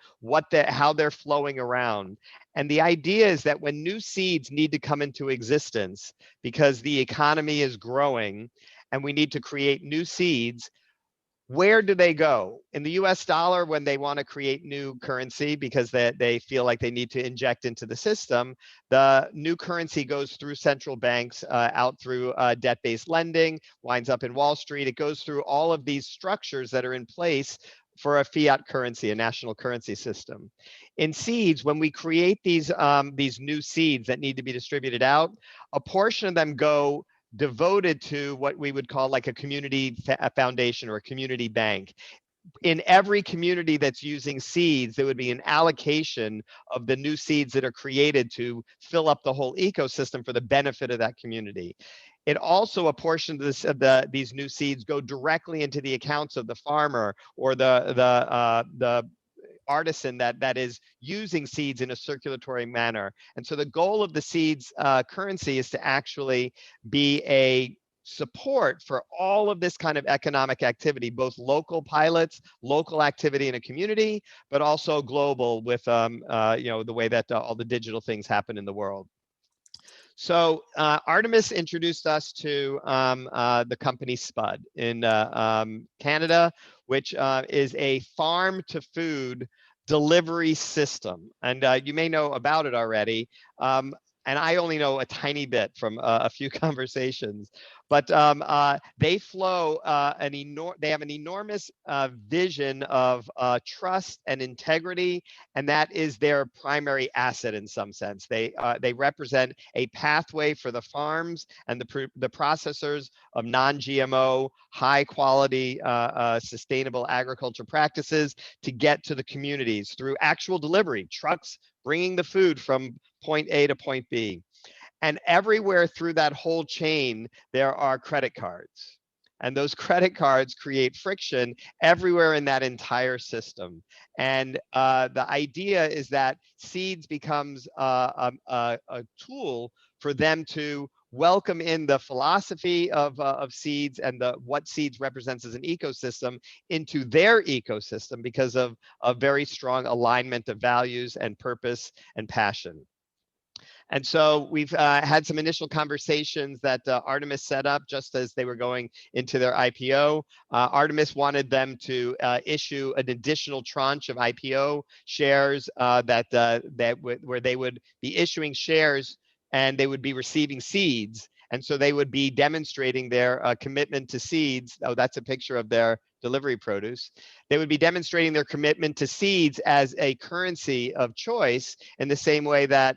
how they're flowing around. And the idea is that when new seeds need to come into existence because the economy is growing, and we need to create new seeds, where do they go? In the US dollar, when they want to create new currency because they feel like they need to inject into the system, the new currency goes through central banks, out through debt-based lending, winds up in Wall Street. It goes through all of these structures that are in place for a fiat currency, a national currency system. In seeds, when we create these new seeds that need to be distributed out, a portion of them go devoted to what we would call like a community foundation or a community bank. in every community that's using seeds, there would be an allocation of the new seeds that are created to fill up the whole ecosystem for the benefit of that community. It also, a portion of this these new seeds go directly into the accounts of the farmer or the artisan that is using seeds in a circulatory manner. And so the goal of the seeds currency is to actually be a support for all of this kind of economic activity, both local pilots, local activity in a community, but also global with the way that all the digital things happen in the world. So Artemis introduced us to the company Spud in Canada, which is a farm to food delivery system. And you may know about it already. And I only know a tiny bit from a few conversations, but they flow they have an enormous vision of trust and integrity, and that is their primary asset in some sense. They represent a pathway for the farms and the processors of non-GMO, high quality, sustainable agriculture practices to get to the communities through actual delivery, trucks bringing the food from point A to point B. And everywhere through that whole chain, there are credit cards. And those credit cards create friction everywhere in that entire system. And the idea is that seeds becomes a tool for them to welcome in the philosophy of seeds and what seeds represents as an ecosystem into their ecosystem because of a very strong alignment of values and purpose and passion. And so we've had some initial conversations that Artemis set up just as they were going into their IPO. Artemis wanted them to issue an additional tranche of IPO shares where they would be issuing shares and they would be receiving seeds. And so they would be demonstrating their commitment to seeds. Oh, that's a picture of their delivery produce. They would be demonstrating their commitment to seeds as a currency of choice in the same way that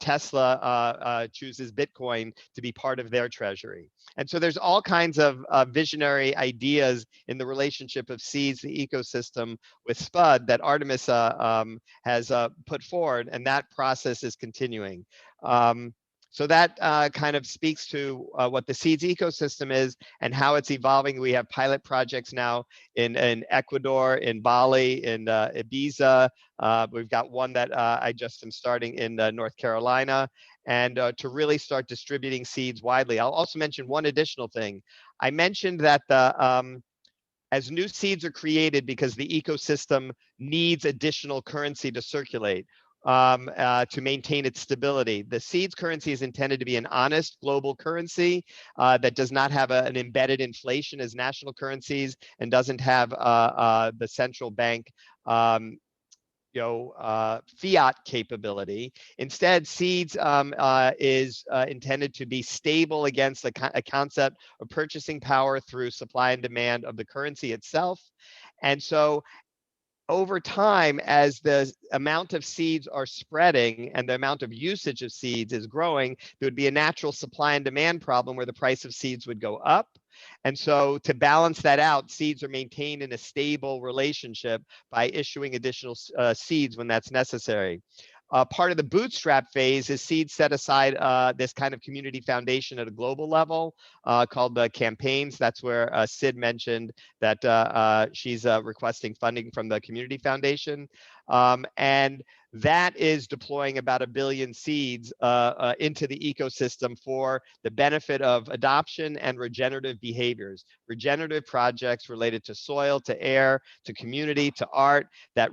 Tesla chooses Bitcoin to be part of their treasury. And so there's all kinds of visionary ideas in the relationship of seeds, the ecosystem with Spud that Artemis has put forward, and that process is continuing. So that kind of speaks to what the seeds ecosystem is and how it's evolving. We have pilot projects now in Ecuador, in Bali, in Ibiza. We've got one that I just am starting in North Carolina, and to really start distributing seeds widely. I'll also mention one additional thing. I mentioned that as new seeds are created because the ecosystem needs additional currency to circulate, to maintain its stability. The seeds currency is intended to be an honest global currency that does not have an embedded inflation as national currencies and doesn't have the central bank fiat capability. Instead, seeds is intended to be stable against a concept of purchasing power through supply and demand of the currency itself. And so over time, as the amount of seeds are spreading and the amount of usage of seeds is growing, there would be a natural supply and demand problem where the price of seeds would go up. And so to balance that out, seeds are maintained in a stable relationship by issuing additional seeds when that's necessary. Part of the bootstrap phase is seeds set aside this kind of community foundation at a global level called the campaigns. That's where Sid mentioned that she's requesting funding from the community foundation. And that is deploying about 1 billion seeds into the ecosystem for the benefit of adoption and regenerative behaviors, regenerative projects related to soil, to air, to community, to art that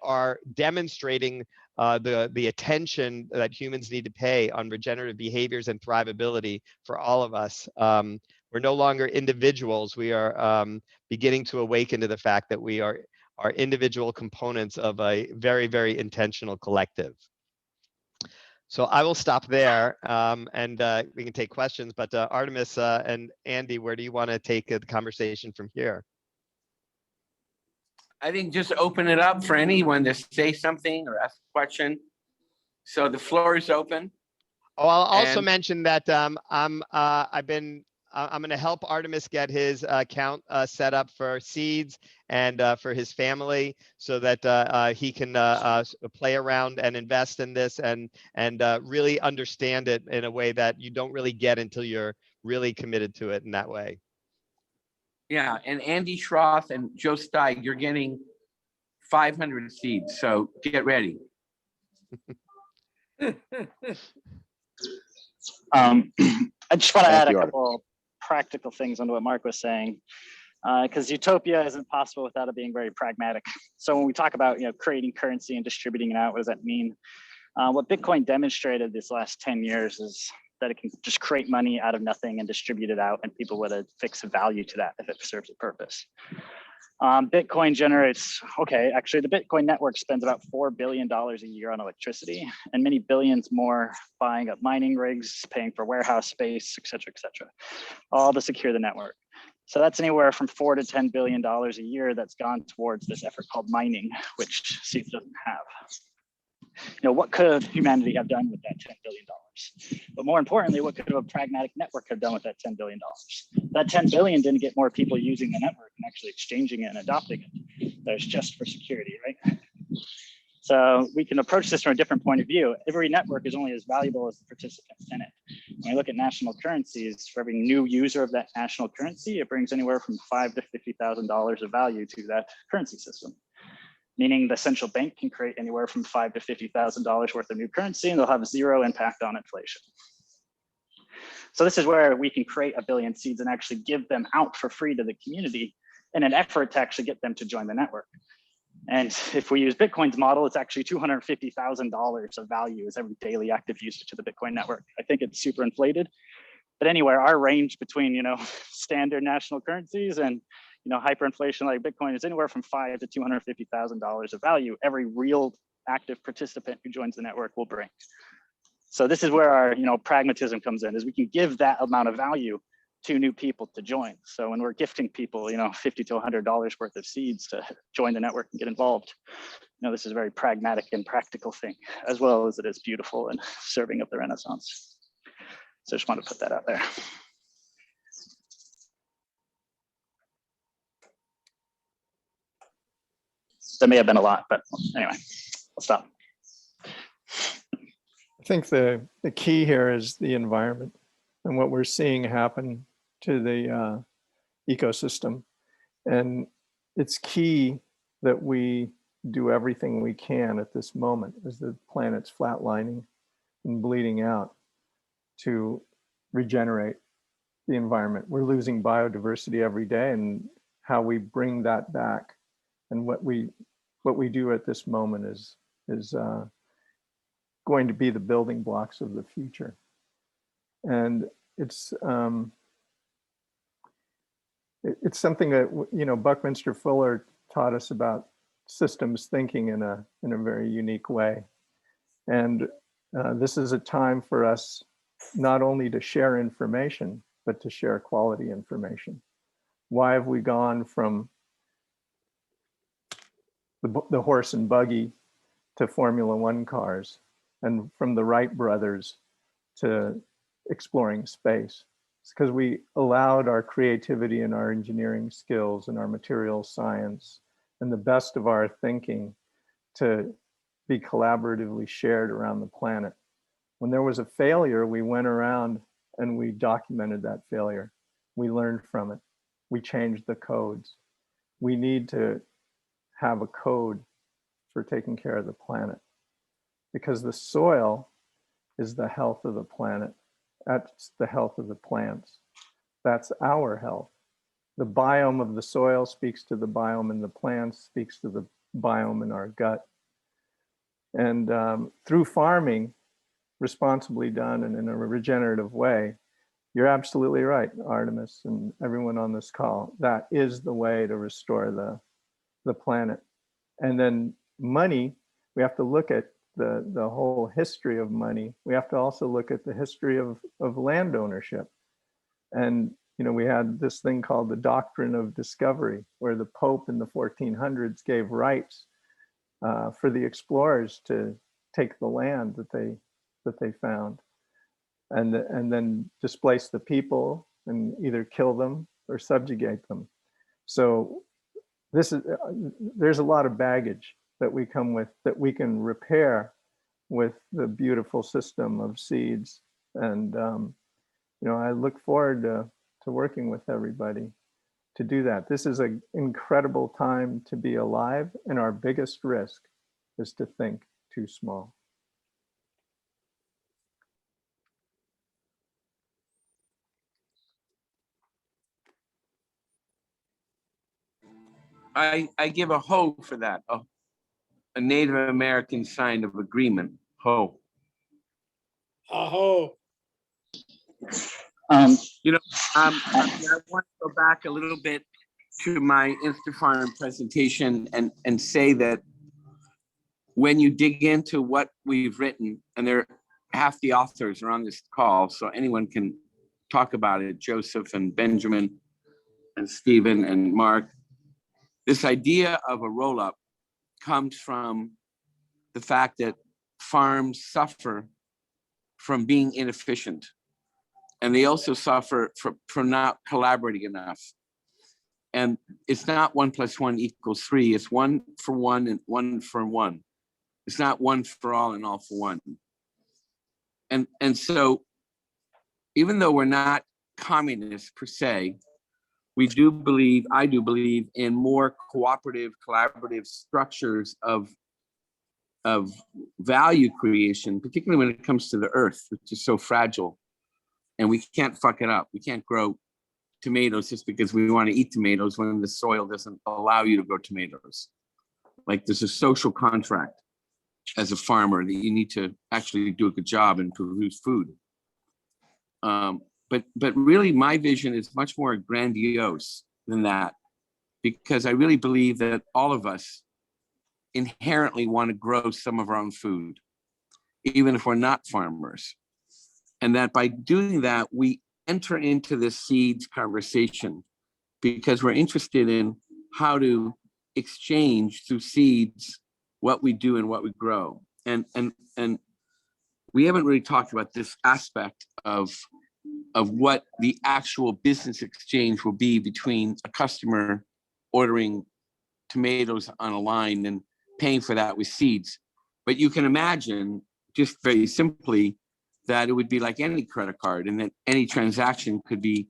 are demonstrating the attention that humans need to pay on regenerative behaviors and thrivability for all of us. We're no longer individuals. We are beginning to awaken to the fact that we are individual components of a very, very intentional collective. So I will stop there and we can take questions, but Artemis and Andy, where do you want to take the conversation from here? I think just open it up for anyone to say something or ask a question. So the floor is open. Oh, I'll also mention that I've been I'm going to help Artemis get his account set up for SEEDS and for his family, so that he can play around and invest in this and really understand it in a way that you don't really get until you're really committed to it in that way. Yeah, and Andy Schroth and Joe Steig, you're getting 500 seeds, so get ready. I just want to Thank add a you, Art. couple practical things onto what Mark was saying, because utopia isn't possible without it being very pragmatic. So when we talk about creating currency and distributing it out, what does that mean? What Bitcoin demonstrated this last 10 years is that it can just create money out of nothing and distribute it out, and people would affix a value to that if it serves a purpose. Bitcoin generates, okay, actually the Bitcoin network spends about $4 billion a year on electricity, and many billions more buying up mining rigs, paying for warehouse space, et cetera, all to secure the network. So that's anywhere from $4 to $10 billion a year that's gone towards this effort called mining, which SEEDS doesn't have. What could humanity have done with that $10 billion? But more importantly, what could a pragmatic network have done with that $10 billion? That 10 billion didn't get more people using the network and actually exchanging it and adopting it. That's just for security, right? So we can approach this from a different point of view. Every network is only as valuable as the participants in it. When we look at national currencies, for every new user of that national currency, it brings anywhere from $5,000 to $50,000 of value to that currency system. Meaning the central bank can create anywhere from $5,000 to $50,000 worth of new currency, and they'll have zero impact on inflation. So this is where we can create a billion seeds and actually give them out for free to the community in an effort to actually get them to join the network. And if we use Bitcoin's model, it's actually $250,000 of value as every daily active user to the Bitcoin network. I think it's super inflated, but anywhere our range between standard national currencies and hyperinflation like Bitcoin is anywhere from $5,000 to $250,000 of value every real active participant who joins the network will bring. So this is where our pragmatism comes in, is we can give that amount of value to new people to join. So when we're gifting people $50 to $100 worth of seeds to join the network and get involved, this is a very pragmatic and practical thing, as well as it is beautiful and serving up the Renaissance. So I just want to put that out there. There may have been a lot, but anyway, I'll stop. I think the key here is the environment and what we're seeing happen to the ecosystem. And it's key that we do everything we can at this moment as the planet's flatlining and bleeding out to regenerate the environment. We're losing biodiversity every day, and how we bring that back and what we do at this moment is going to be the building blocks of the future. And it's something that Buckminster Fuller taught us about systems thinking in a very unique way. And this is a time for us not only to share information, but to share quality information. Why have we gone from the horse and buggy to Formula One cars, and from the Wright brothers to exploring space? It's because we allowed our creativity and our engineering skills and our material science and the best of our thinking to be collaboratively shared around the planet. When there was a failure, we went around and we documented that failure. We learned from it. We changed the codes. We need to have a code for taking care of the planet, because the soil is the health of the planet. That's the health of the plants. That's our health. The biome of the soil speaks to the biome in the plants, speaks to the biome in our gut. And through farming, responsibly done and in a regenerative way, you're absolutely right, Artemis, and everyone on this call. That is the way to restore the planet. And then money, we have to look at the whole history of money. We have to also look at the history of land ownership. And we had this thing called the doctrine of discovery, where the Pope in the 1400s gave rights for the explorers to take the land that they found, and then displace the people and either kill them or subjugate them. So this is, there's a lot of baggage that we come with that we can repair with the beautiful system of seeds. And, you know, I look forward to working with everybody to do that. This is an incredible time to be alive, and our biggest risk is to think too small. I give a ho for that. A Native American sign of agreement. Ho. Aho. Um, I want to go back a little bit to my Instafarm presentation and say that when you dig into what we've written, and half the authors are on this call, so anyone can talk about it, Joseph and Benjamin and Stephen and Mark. This idea of a roll-up comes from the fact that farms suffer from being inefficient. And they also suffer from not collaborating enough. And it's not 1 + 1 = 3. It's 1 for 1 and 1 for 1. It's not 1 for all and all for one. And so even though we're not communists per se, I do believe in more cooperative, collaborative structures of value creation, particularly when it comes to the earth, which is so fragile. And we can't fuck it up. We can't grow tomatoes just because we want to eat tomatoes when the soil doesn't allow you to grow tomatoes. Like there's a social contract as a farmer that you need to actually do a good job and produce food. But really my vision is much more grandiose than that, because I really believe that all of us inherently want to grow some of our own food, even if we're not farmers. And that by doing that, we enter into the seeds conversation because we're interested in how to exchange through seeds what we do and what we grow. And we haven't really talked about this aspect of what the actual business exchange will be between a customer ordering tomatoes on a line and paying for that with seeds. But you can imagine, just very simply, that it would be like any credit card, and that any transaction could be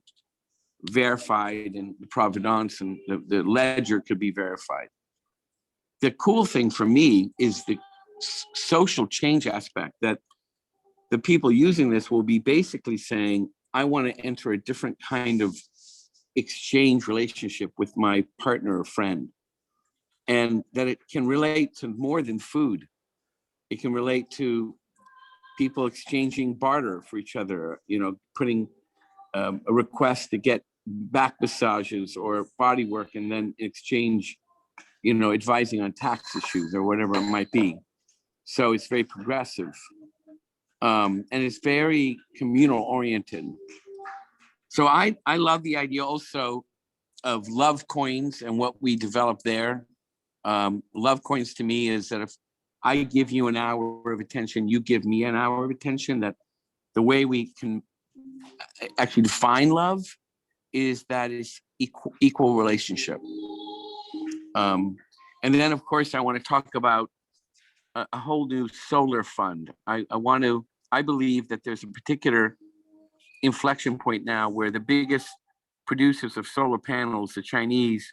verified, and the provenance and the ledger could be verified. The cool thing for me is the social change aspect, that the people using this will be basically saying, I want to enter a different kind of exchange relationship with my partner or friend, and that it can relate to more than food. It can relate to people exchanging barter for each other, you know, putting a request to get back massages or body work, and then exchange, you know, advising on tax issues or whatever it might be. So it's very progressive. And it's very communal oriented. So I love the idea also of love coins and what we developed there. Love coins to me is that if I give you an hour of attention, you give me an hour of attention, that the way we can actually define love is that it's equal relationship. And then of course I want to talk about a whole new solar fund. I believe that there's a particular inflection point now where the biggest producers of solar panels, the Chinese,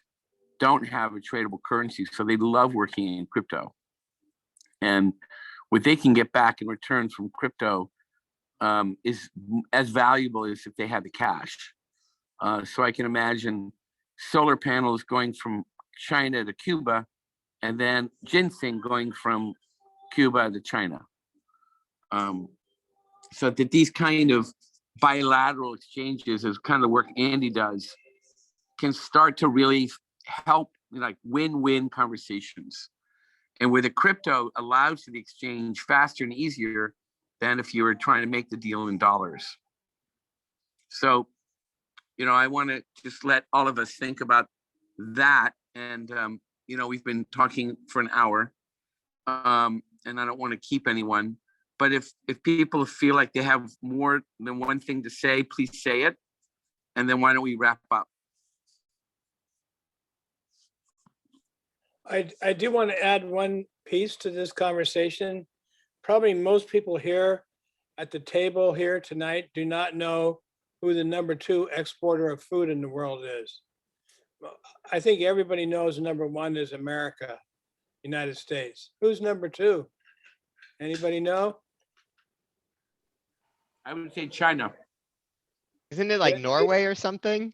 don't have a tradable currency, so they love working in crypto. And what they can get back in return from crypto is as valuable as if they had the cash. So I can imagine solar panels going from China to Cuba, and then ginseng going from Cuba to China. So that these kind of bilateral exchanges, is kind of the work Andy does, can start to really help, like win-win conversations. And where the crypto allows the exchange faster and easier than if you were trying to make the deal in dollars. So, you know, I want to just let all of us think about that. And, you know, we've been talking for an hour, and I don't want to keep anyone. But if people feel like they have more than one thing to say, please say it. And then why don't we wrap up? I do want to add one piece to this conversation. Probably most people here at the table here tonight do not know who the #2 exporter of food in the world is. I think everybody knows #1 is America, United States. Who's #2? Anybody know? I would say China. Isn't it like Norway or something?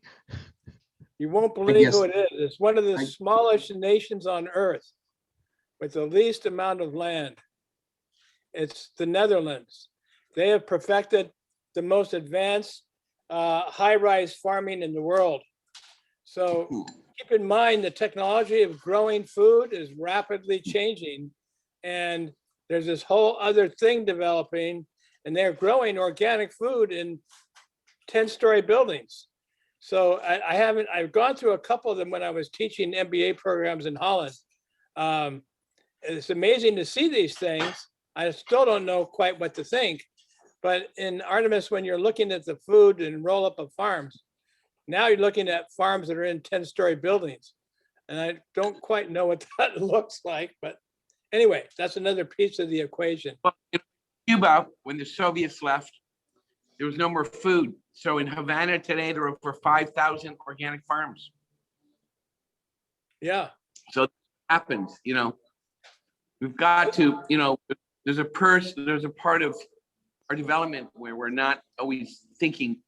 You won't believe guess- who it is. It's one of the I- smallest nations on earth with the least amount of land. It's the Netherlands. They have perfected the most advanced high-rise farming in the world. So keep in mind the technology of growing food is rapidly changing. And there's this whole other thing developing, and they're growing organic food in 10-story buildings. So I've gone through a couple of them when I was teaching MBA programs in Holland. It's amazing to see these things. I still don't know quite what to think. But in Artemis, when you're looking at the food and roll up of farms, now you're looking at farms that are in 10-story buildings. And I don't quite know what that looks like. But anyway, that's another piece of the equation. Well, in Cuba, when the Soviets left, there was no more food. So in Havana today, there are over 5,000 organic farms. Yeah. So it happens, you know, we've got to, you know, there's a part of our development where we're not always thinking,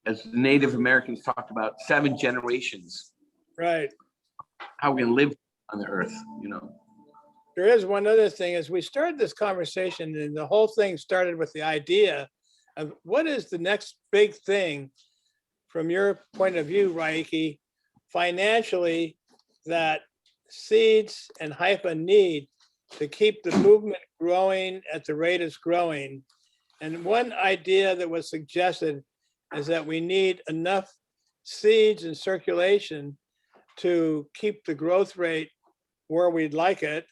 as Native Americans talked about, 7 generations, Right. how we're gonna live on the earth, you know. There is one other thing. As we started this conversation, and the whole thing started with the idea of what is the next big thing from your point of view, Raiki, financially, that SEEDS and HIFA need to keep the movement growing at the rate it's growing. And one idea that was suggested is that we need enough seeds in circulation to keep the growth rate where we'd like it.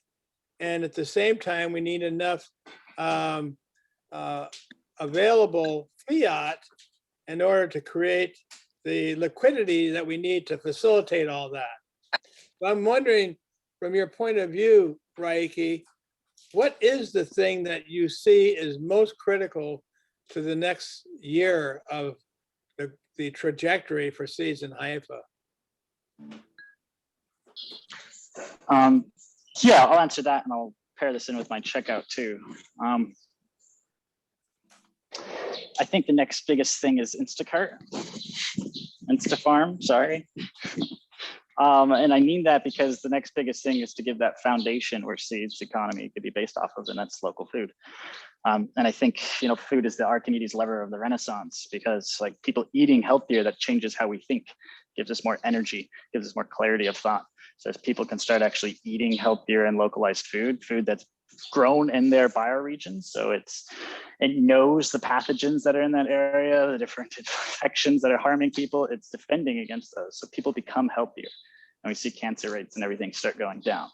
And at the same time, we need enough available fiat in order to create the liquidity that we need to facilitate all that. So I'm wondering, from your point of view, Raiki, what is the thing that you see is most critical to the next year of the trajectory for SEEDS and HIFA? Yeah, I'll answer that, and I'll pair this in with my checkout too. I think the next biggest thing is Instafarm, sorry. And I mean that because the next biggest thing is to give that foundation where SEEDS economy could be based off of, and that's local food. And I think, you know, food is the Archimedes lever of the Renaissance, because like people eating healthier, that changes how we think, gives us more energy, gives us more clarity of thought. So as people can start actually eating healthier and localized food that's grown in their bioregions. So it knows the pathogens that are in that area, the different infections that are harming people, it's defending against those. So people become healthier, and we see cancer rates and everything start going down.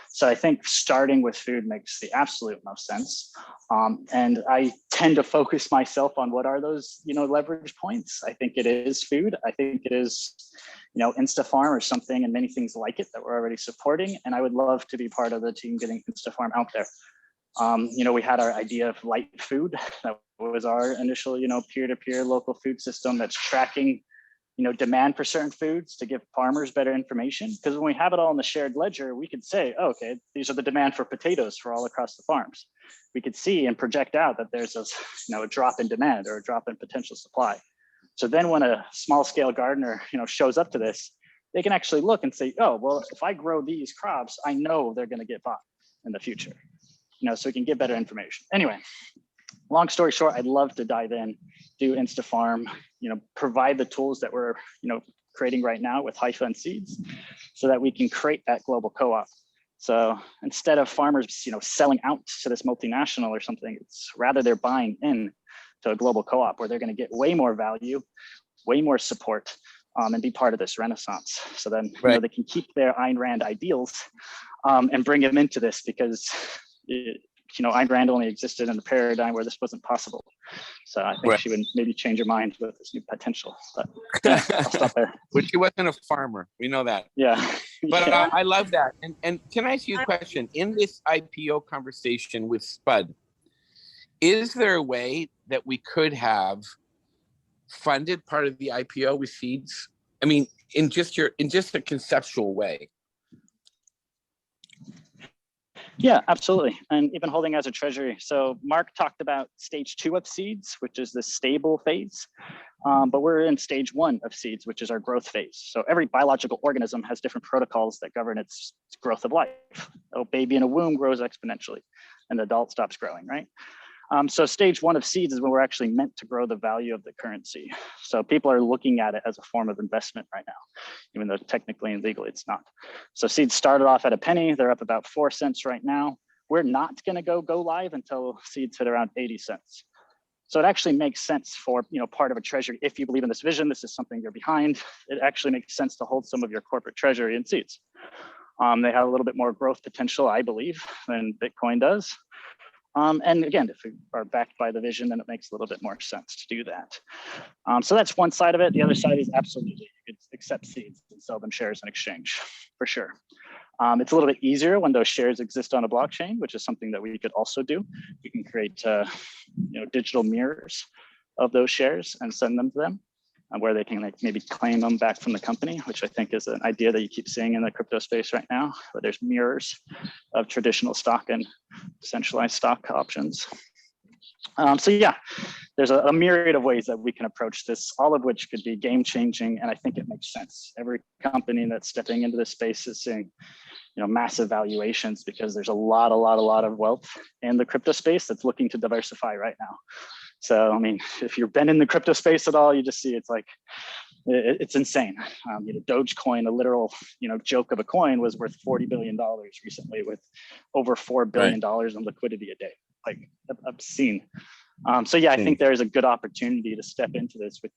So I think starting with food makes the absolute most sense. And I tend to focus myself on what are those, you know, leverage points. I think it is food. I think it is, you know, Instafarm or something, and many things like it that we're already supporting. And I would love to be part of the team getting Instafarm out there. You know, we had our idea of light food. That was our initial, you know, peer-to-peer local food system that's tracking, you know, demand for certain foods to give farmers better information. Because when we have it all in the shared ledger, we could say, oh, okay, these are the demand for potatoes for all across the farms. We could see and project out that there's a, you know, a drop in demand or a drop in potential supply. So then when a small scale gardener, you know, shows up to this, they can actually look and say, oh, well, if I grow these crops, I know they're going to get bought in the future, you know, so we can get better information. Anyway, long story short, I'd love to dive in, do Instafarm, you know, provide the tools that we're, you know, creating right now with HIFA and SEEDS, so that we can create that global co-op. So instead of farmers, you know, selling out to this multinational or something, it's rather they're buying in to a global co-op where they're going to get way more value, way more support, and be part of this renaissance. So then, you know, they can keep their Ayn Rand ideals and bring them into this, because Ayn Rand only existed in a paradigm where this wasn't possible. So I think Right. she would maybe change her mind with this new potential. But yeah, I'll stop there. But she wasn't a farmer. We know that. Yeah. But Yeah. I love that. And can I ask you a question? In this IPO conversation with Spud, is there a way that we could have funded part of the IPO with seeds? I mean, in just a conceptual way. Yeah, absolutely. And even holding as a treasury. So Mark talked about stage 2 of seeds, which is the stable phase. But we're in stage 1 of seeds, which is our growth phase. So every biological organism has different protocols that govern its growth of life. A baby in a womb grows exponentially, and the adult stops growing, right? So stage 1 of seeds is when we're actually meant to grow the value of the currency. So people are looking at it as a form of investment right now, even though technically and legally it's not. So seeds started off at a penny. They're up about 4 cents right now. We're not going to go live until seeds hit around 80 cents. So it actually makes sense for part of a treasury. If you believe in this vision, this is something you're behind. It actually makes sense to hold some of your corporate treasury in seeds. They have a little bit more growth potential, I believe, than Bitcoin does. And again, if we are backed by the vision, then it makes a little bit more sense to do that. So that's one side of it. The other side is absolutely, you could accept seeds and sell them shares in exchange, for sure. It's a little bit easier when those shares exist on a blockchain, which is something that we could also do. We can create digital mirrors of those shares and send them to them, where they can maybe claim them back from the company, which I think is an idea that you keep seeing in the crypto space right now, where there's mirrors of traditional stock and decentralized stock options. So yeah, there's a myriad of ways that we can approach this, all of which could be game changing, and I think it makes sense. Every company that's stepping into this space is seeing massive valuations because there's a lot of wealth in the crypto space that's looking to diversify right now. So, I mean, if you've been in the crypto space at all, you just see it's like, it's insane. Dogecoin, a literal, joke of a coin, was worth $40 billion recently with over $4 billion in liquidity a day, like obscene. So yeah, I think there is a good opportunity to step into this with,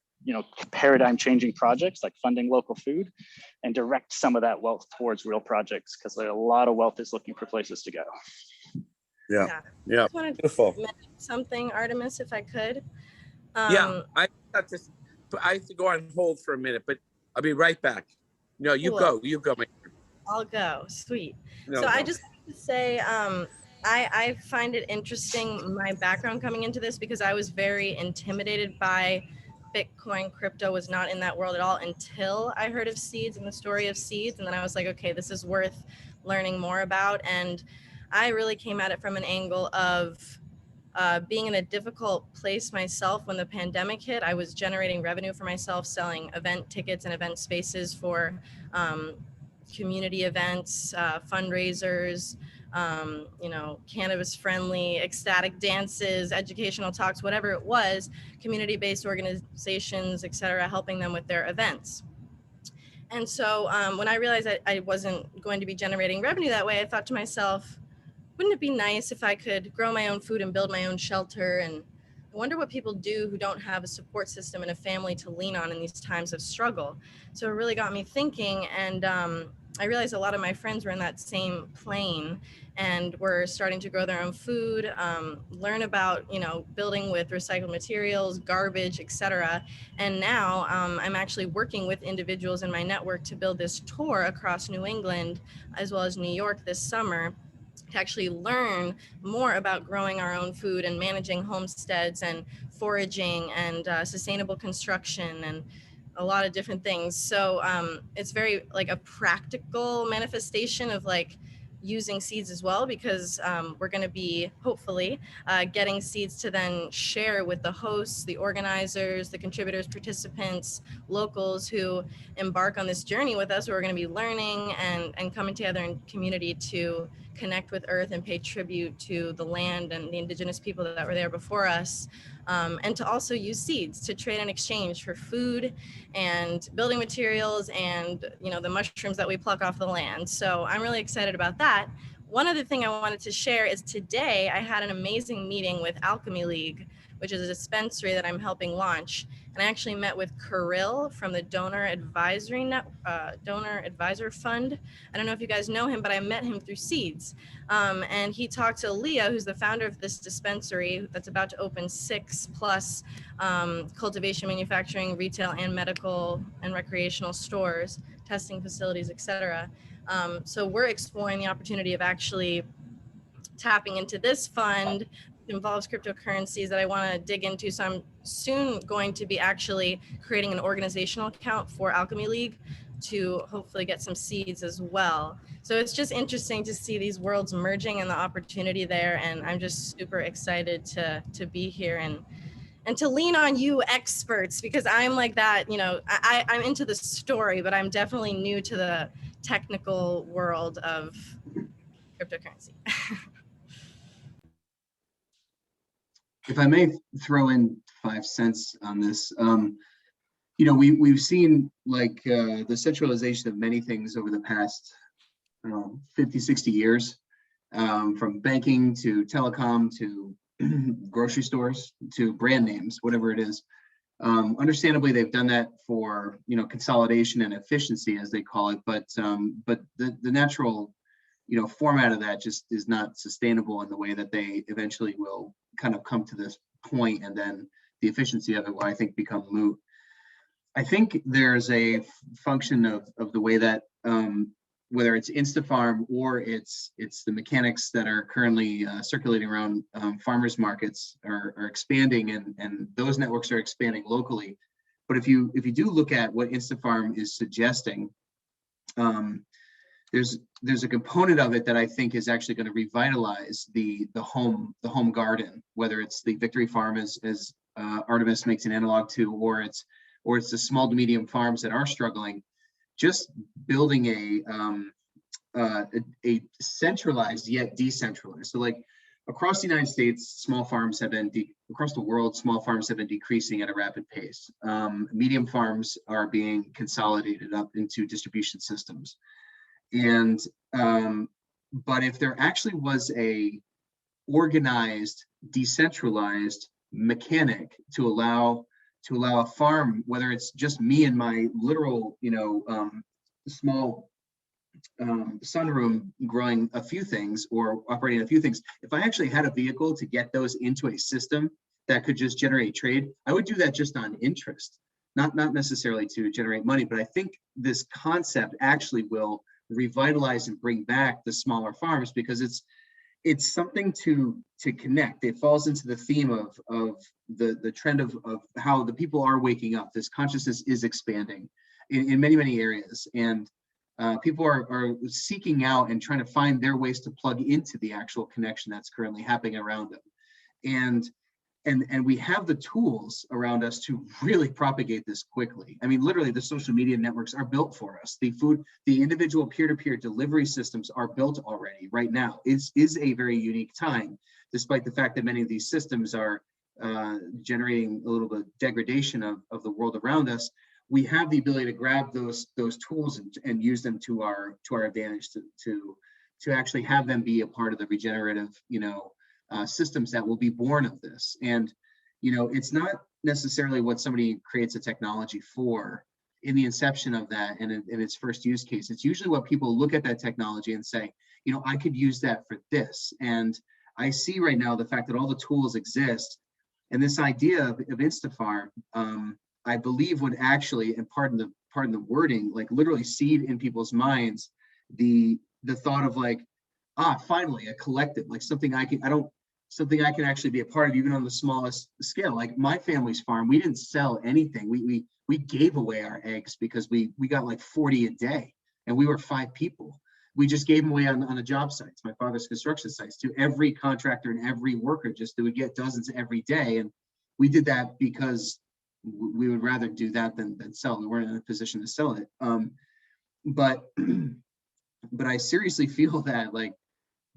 paradigm changing projects like funding local food and direct some of that wealth towards real projects, because a lot of wealth is looking for places to go. Yeah. I just wanted Beautiful. to mention something, Artemis, if I could. Yeah, I have to go on hold for a minute, but I'll be right back. No, you Cool. go. I'll go. Sweet. No, So I no. just wanted to say, I find it interesting, my background coming into this, because I was very intimidated by Bitcoin. Crypto was not in that world at all until I heard of seeds and the story of seeds. And then I was like, okay, this is worth learning more about. And I really came at it from an angle of being in a difficult place myself when the pandemic hit. I was generating revenue for myself, selling event tickets and event spaces for community events, fundraisers, cannabis friendly, ecstatic dances, educational talks, whatever it was, community-based organizations, et cetera, helping them with their events. And so when I realized I wasn't going to be generating revenue that way, I thought to myself, wouldn't it be nice if I could grow my own food and build my own shelter? And I wonder what people do who don't have a support system and a family to lean on in these times of struggle. So it really got me thinking, and I realized a lot of my friends were in that same plane and were starting to grow their own food, learn about, building with recycled materials, garbage, etc. And now I'm actually working with individuals in my network to build this tour across New England, as well as New York this summer, to actually learn more about growing our own food and managing homesteads and foraging and sustainable construction and a lot of different things. So it's very like a practical manifestation of like using seeds as well, because we're going to be hopefully getting seeds to then share with the hosts, the organizers, the contributors, participants, locals who embark on this journey with us. We're going to be learning and coming together in community to connect with earth and pay tribute to the land and the indigenous people that were there before us, and to also use seeds to trade and exchange for food and building materials and the mushrooms that we pluck off the land. So I'm really excited about that. One other thing I wanted to share is today I had an amazing meeting with Alchemy League, which is a dispensary that I'm helping launch. And I actually met with Kirill from the Donor Advisor Fund. I don't know if you guys know him, but I met him through SEEDS. And he talked to Leah, who's the founder of this dispensary that's about to open 6+ cultivation, manufacturing, retail, and medical and recreational stores, testing facilities, etc. So we're exploring the opportunity of actually tapping into this fund. It involves cryptocurrencies that I want to dig into. So I'm soon going to be actually creating an organizational account for Alchemy League to hopefully get some seeds as well. So it's just interesting to see these worlds merging and the opportunity there. And I'm just super excited to be here and to lean on you experts, because I'm like that, you know, I'm into the story, but I'm definitely new to the technical world of cryptocurrency. If I may throw in 5 cents on this, you know, we've seen like the centralization of many things over the past, I don't know, 50, 60 years, from banking to telecom to grocery stores to brand names, whatever it is. Understandably, they've done that for, you know, consolidation and efficiency, as they call it, but the natural, you know, format of that just is not sustainable in the way that they eventually will kind of come to this point, and then the efficiency of it will, I think, become moot. I think there's a function of the way that whether it's Instafarm or it's the mechanics that are currently circulating around farmers markets are expanding, and those networks are expanding locally. But if you do look at what Instafarm is suggesting, there's a component of it that I think is actually going to revitalize the home garden, whether it's the Victory Farm as Artemis makes an analog to, or it's the small to medium farms that are struggling. Just building a centralized yet decentralized. So like across the United States, small farms have been across the world, small farms have been decreasing at a rapid pace. Medium farms are being consolidated up into distribution systems. And but if there actually was a organized, decentralized mechanic to allow a farm, whether it's just me and my literal, you know, small sunroom growing a few things or operating a few things, if I actually had a vehicle to get those into a system that could just generate trade, I would do that just on interest, not necessarily to generate money. But I think this concept actually will revitalize and bring back the smaller farms, because it's something to connect. It falls into the theme of the trend of how the people are waking up. This consciousness is expanding in many areas, and people are seeking out and trying to find their ways to plug into the actual connection that's currently happening around them. And we have the tools around us to really propagate this quickly. I mean, literally, the social media networks are built for us. The individual peer-to-peer delivery systems are built already right now. It is a very unique time, despite the fact that many of these systems are generating a little bit of degradation of the world around us. We have the ability to grab those tools and use them to our advantage to actually have them be a part of the regenerative, you know, systems that will be born of this. And, you know, it's not necessarily what somebody creates a technology for in the inception of that and in its first use case. It's usually what people look at that technology and say, you know, I could use that for this. And I see right now the fact that all the tools exist, and this idea of Instafarm, I believe would actually, and pardon the wording, like literally seed in people's minds the thought of like, finally a collective, like something I can actually be a part of, even on the smallest scale. Like my family's farm, we didn't sell anything. We gave away our eggs because we got like 40 a day, and we were 5 people. We just gave them away on the job sites, my father's construction sites, to every contractor and every worker, just that would get dozens every day. And we did that because we would rather do that than sell. We weren't in a position to sell it. But I seriously feel that like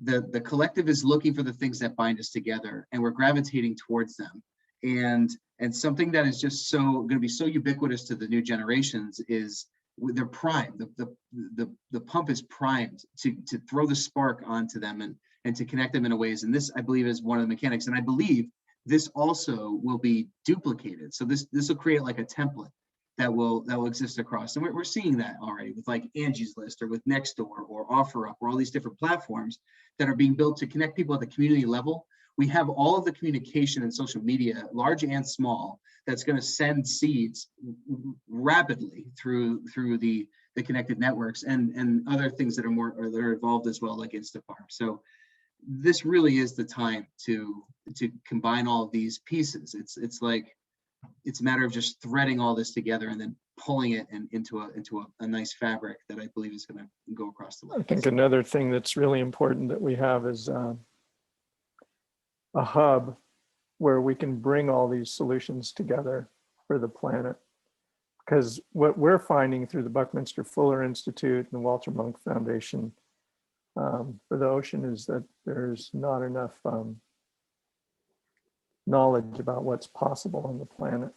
the collective is looking for the things that bind us together, and we're gravitating towards them. And something that is just going to be so ubiquitous to the new generations is they're primed. The pump is primed to throw the spark onto them and to connect them in a ways. And this, I believe, is one of the mechanics. And I believe this also will be duplicated. So this will create like a template that will exist across. And we're seeing that already with like Angie's List or with Nextdoor or OfferUp or all these different platforms that are being built to connect people at the community level. We have all of the communication and social media, large and small, that's going to send seeds rapidly through the connected networks and other things that are involved as well, like Instafarm. So this really is the time to combine all of these pieces. It's a matter of just threading all this together and then pulling it into a nice fabric that I believe is going to go across the line. I think another thing that's really important that we have is a hub where we can bring all these solutions together for the planet. Because what we're finding through the Buckminster Fuller Institute and the Walter Monk Foundation for the ocean is that there's not enough knowledge about what's possible on the planet.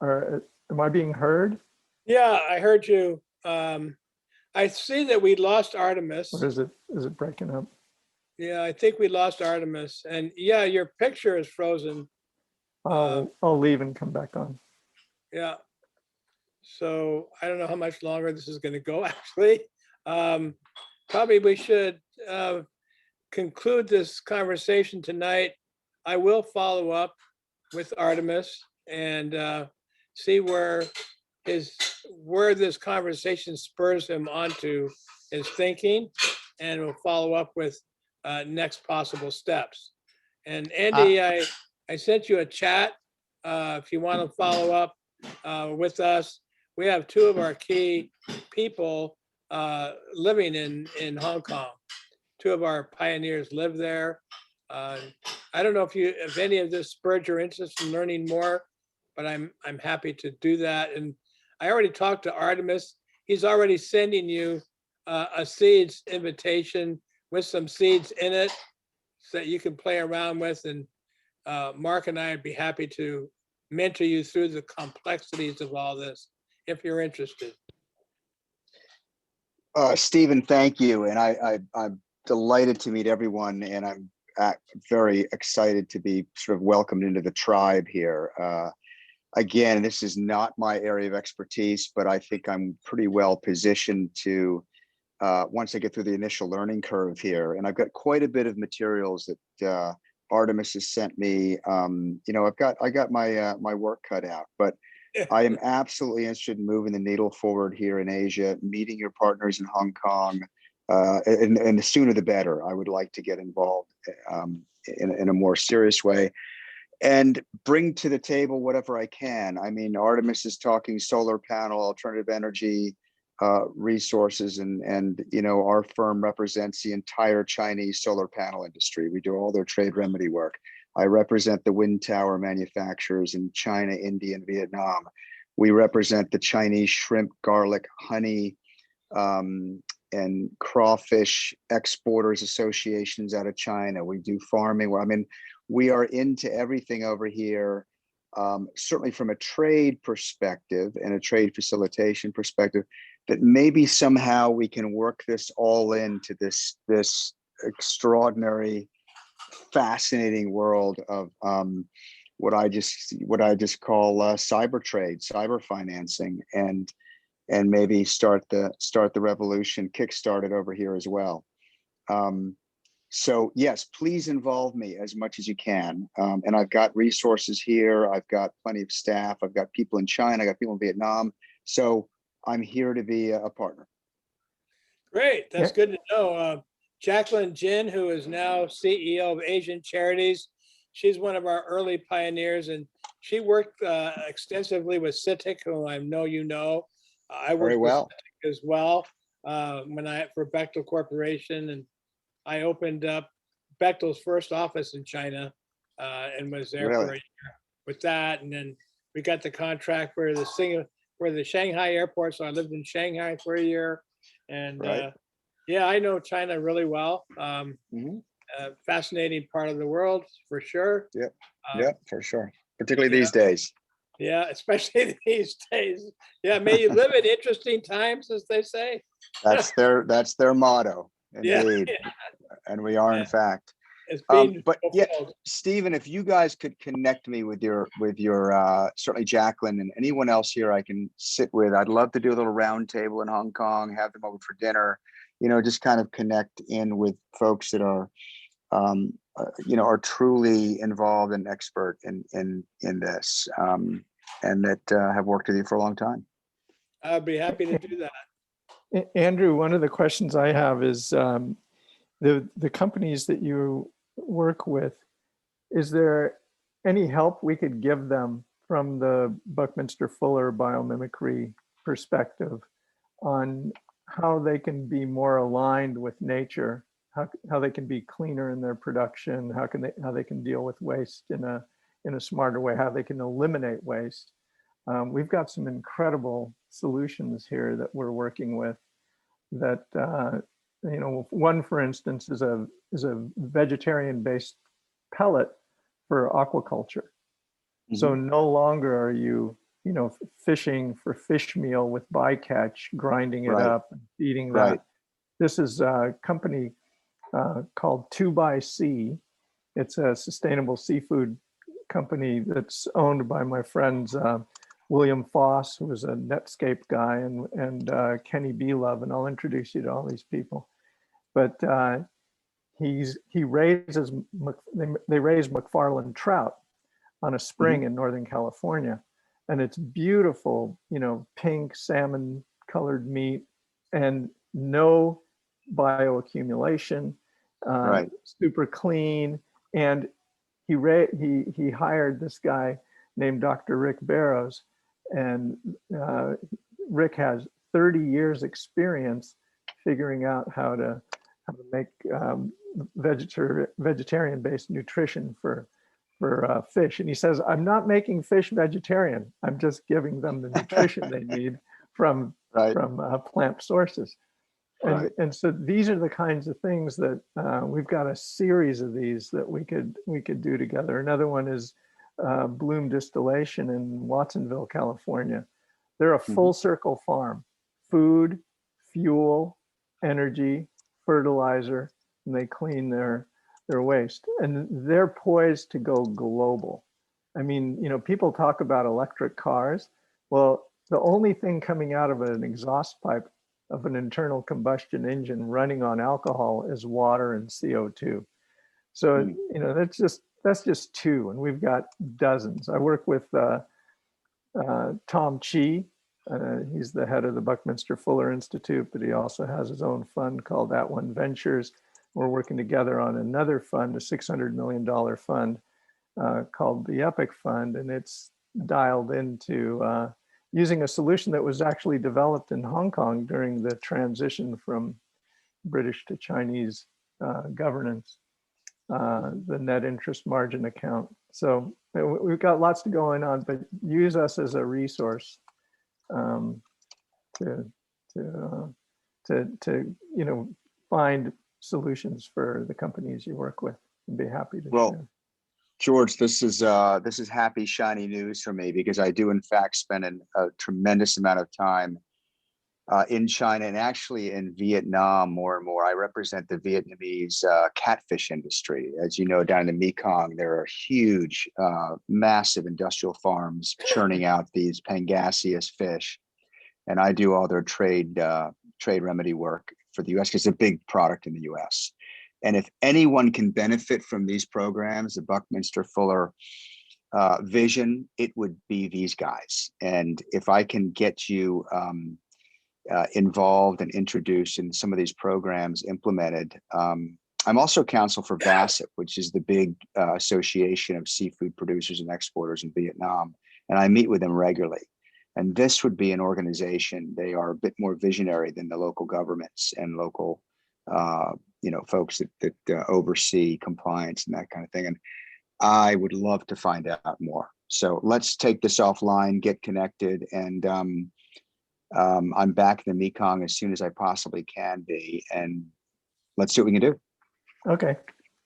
Am I being heard? Yeah, I heard you. I see that we lost Artemis. Or is it breaking up? Yeah, I think we lost Artemis. And yeah, your picture is frozen. I'll leave and come back on. Yeah. So I don't know how much longer this is going to go, actually. Probably we should conclude this conversation tonight. I will follow up with Artemis and see where this conversation spurs him onto his thinking, and we'll follow up with next possible steps. And Andy, I sent you a chat if you want to follow up with us. We have two of our key people living in Hong Kong. Two of our pioneers live there. I don't know if any of this spurred your interest in learning more, but I'm happy to do that. And I already talked to Artemis. He's already sending you a seeds invitation with some seeds in it so that you can play around with. And Mark and I would be happy to mentor you through the complexities of all this if you're interested. Stephen, thank you. And I'm delighted to meet everyone, and I'm very excited to be sort of welcomed into the tribe here. Again, this is not my area of expertise, but I think I'm pretty well positioned to, once I get through the initial learning curve here, and I've got quite a bit of materials that Artemis has sent me. I got my work cut out, but I am absolutely interested in moving the needle forward here in Asia, meeting your partners in Hong Kong, and the sooner the better. I would like to get involved in a more serious way and bring to the table whatever I can. I mean, Artemis is talking solar panel, alternative energy resources, and our firm represents the entire Chinese solar panel industry. We do all their trade remedy work. I represent the wind tower manufacturers in China, India, and Vietnam. We represent the Chinese shrimp, garlic, honey, and crawfish exporters associations out of China. We do farming. I mean, we are into everything over here, certainly from a trade perspective and a trade facilitation perspective, that maybe somehow we can work this all into this extraordinary, fascinating world of what I just call cyber trade, cyber financing, and maybe start the revolution, kickstart it over here as well. So yes, please involve me as much as you can. And I've got resources here. I've got plenty of staff. I've got people in China. I got people in Vietnam. So I'm here to be a partner. Great, that's good to know. Jacqueline Jin, who is now CEO of Asian Charities, she's one of our early pioneers, and she worked extensively with CITIC, who I know you know. I worked Very well with CITIC as well for Bechtel Corporation, and I opened up Bechtel's first office in China and was there for a year with that. And then we got the contract for the Shanghai airport, so I lived in Shanghai for a year. And yeah, I know China really well. Fascinating part of the world for sure. Yep, for sure. Particularly these days. Yeah, especially these days. Yeah, may you live in interesting times, as they say. That's their motto, indeed. Yeah. And we are, in fact. It's being But yeah, fulfilled. Stephen, if you guys could connect me with your certainly Jacqueline and anyone else here I can sit with, I'd love to do a little round table in Hong Kong, have them over for dinner, just kind of connect in with folks that are, are truly involved and expert in this, and that have worked with you for a long time. I'd be happy to do that. Andrew, one of the questions I have is the companies that you work with, is there any help we could give them from the Buckminster Fuller biomimicry perspective on how they can be more aligned with nature, how they can be cleaner in their production, how they can deal with waste in a smarter way, how they can eliminate waste? We've got some incredible solutions here that we're working with that, one, for instance, is a vegetarian-based pellet for aquaculture. So no longer are you, fishing for fish meal with bycatch, grinding it up and feeding that. Right. This is a company called 2x. It's a sustainable seafood company that's owned by my friends William Foss, who was a Netscape guy, and Kenny Belove, and I'll introduce you to all these people. But they raise McFarland trout on a spring in Northern California, and it's beautiful, pink salmon colored meat and no bioaccumulation, super clean. And he hired this guy named Dr. Rick Barrows, and Rick has 30 years experience figuring out how to make vegetarian-based nutrition for fish. And he says, I'm not making fish vegetarian. I'm just giving them the nutrition they need from plant sources. And so these are the kinds of things that we've got a series of these that we could do together. Another one is Bloom Distillation in Watsonville, California. They're a full circle farm: food, fuel, energy, fertilizer, and they clean their waste. And they're poised to go global. I mean, people talk about electric cars. Well, the only thing coming out of an exhaust pipe of an internal combustion engine running on alcohol is water and CO2. So, that's just two, and we've got dozens. I work with Tom Chi. He's the head of the Buckminster Fuller Institute, but he also has his own fund called At One Ventures. We're working together on another fund, a $600 million fund called the Epic Fund, and it's dialed into using a solution that was actually developed in Hong Kong during the transition from British to Chinese governance, the net interest margin account. So we've got lots going on, but use us as a resource to find solutions for the companies you work with, and be happy to share. George, this is happy, shiny news for me, because I do in fact spend a tremendous amount of time in China, and actually in Vietnam more and more. I represent the Vietnamese catfish industry. As you know, down in the Mekong, there are huge, massive industrial farms churning out these Pangasius fish. And I do all their trade remedy work for the US, because it's a big product in the US. And if anyone can benefit from these programs, the Buckminster Fuller vision, it would be these guys. And if I can get you involved and introduced in some of these programs implemented. I'm also counsel for VASIP, which is the big association of seafood producers and exporters in Vietnam. And I meet with them regularly. And this would be an organization, they are a bit more visionary than the local governments and local folks that oversee compliance and that kind of thing. And I would love to find out more. So let's take this offline, get connected, and I'm back in the Mekong as soon as I possibly can be, and let's see what we can do. Okay,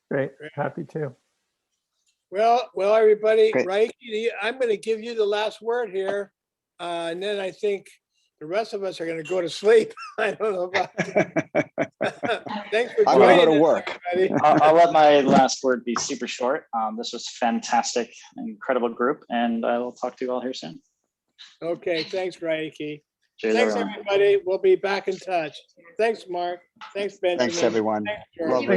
great, happy to. Well, everybody, Okay. right? I'm going to give you the last word here, and then I think the rest of us are going to go to sleep. I don't know about that. Thanks for I'm gonna joining go to us, work. everybody. I'll let my last word be super short. This was fantastic, incredible group, and I will talk to you all here soon. Okay, thanks, Raiki. Cheers, Thanks, everyone. everybody. We'll be back in touch. Thanks, Mark. Thanks, Benjamin. Thanks, everyone. Thanks, George. Lovely.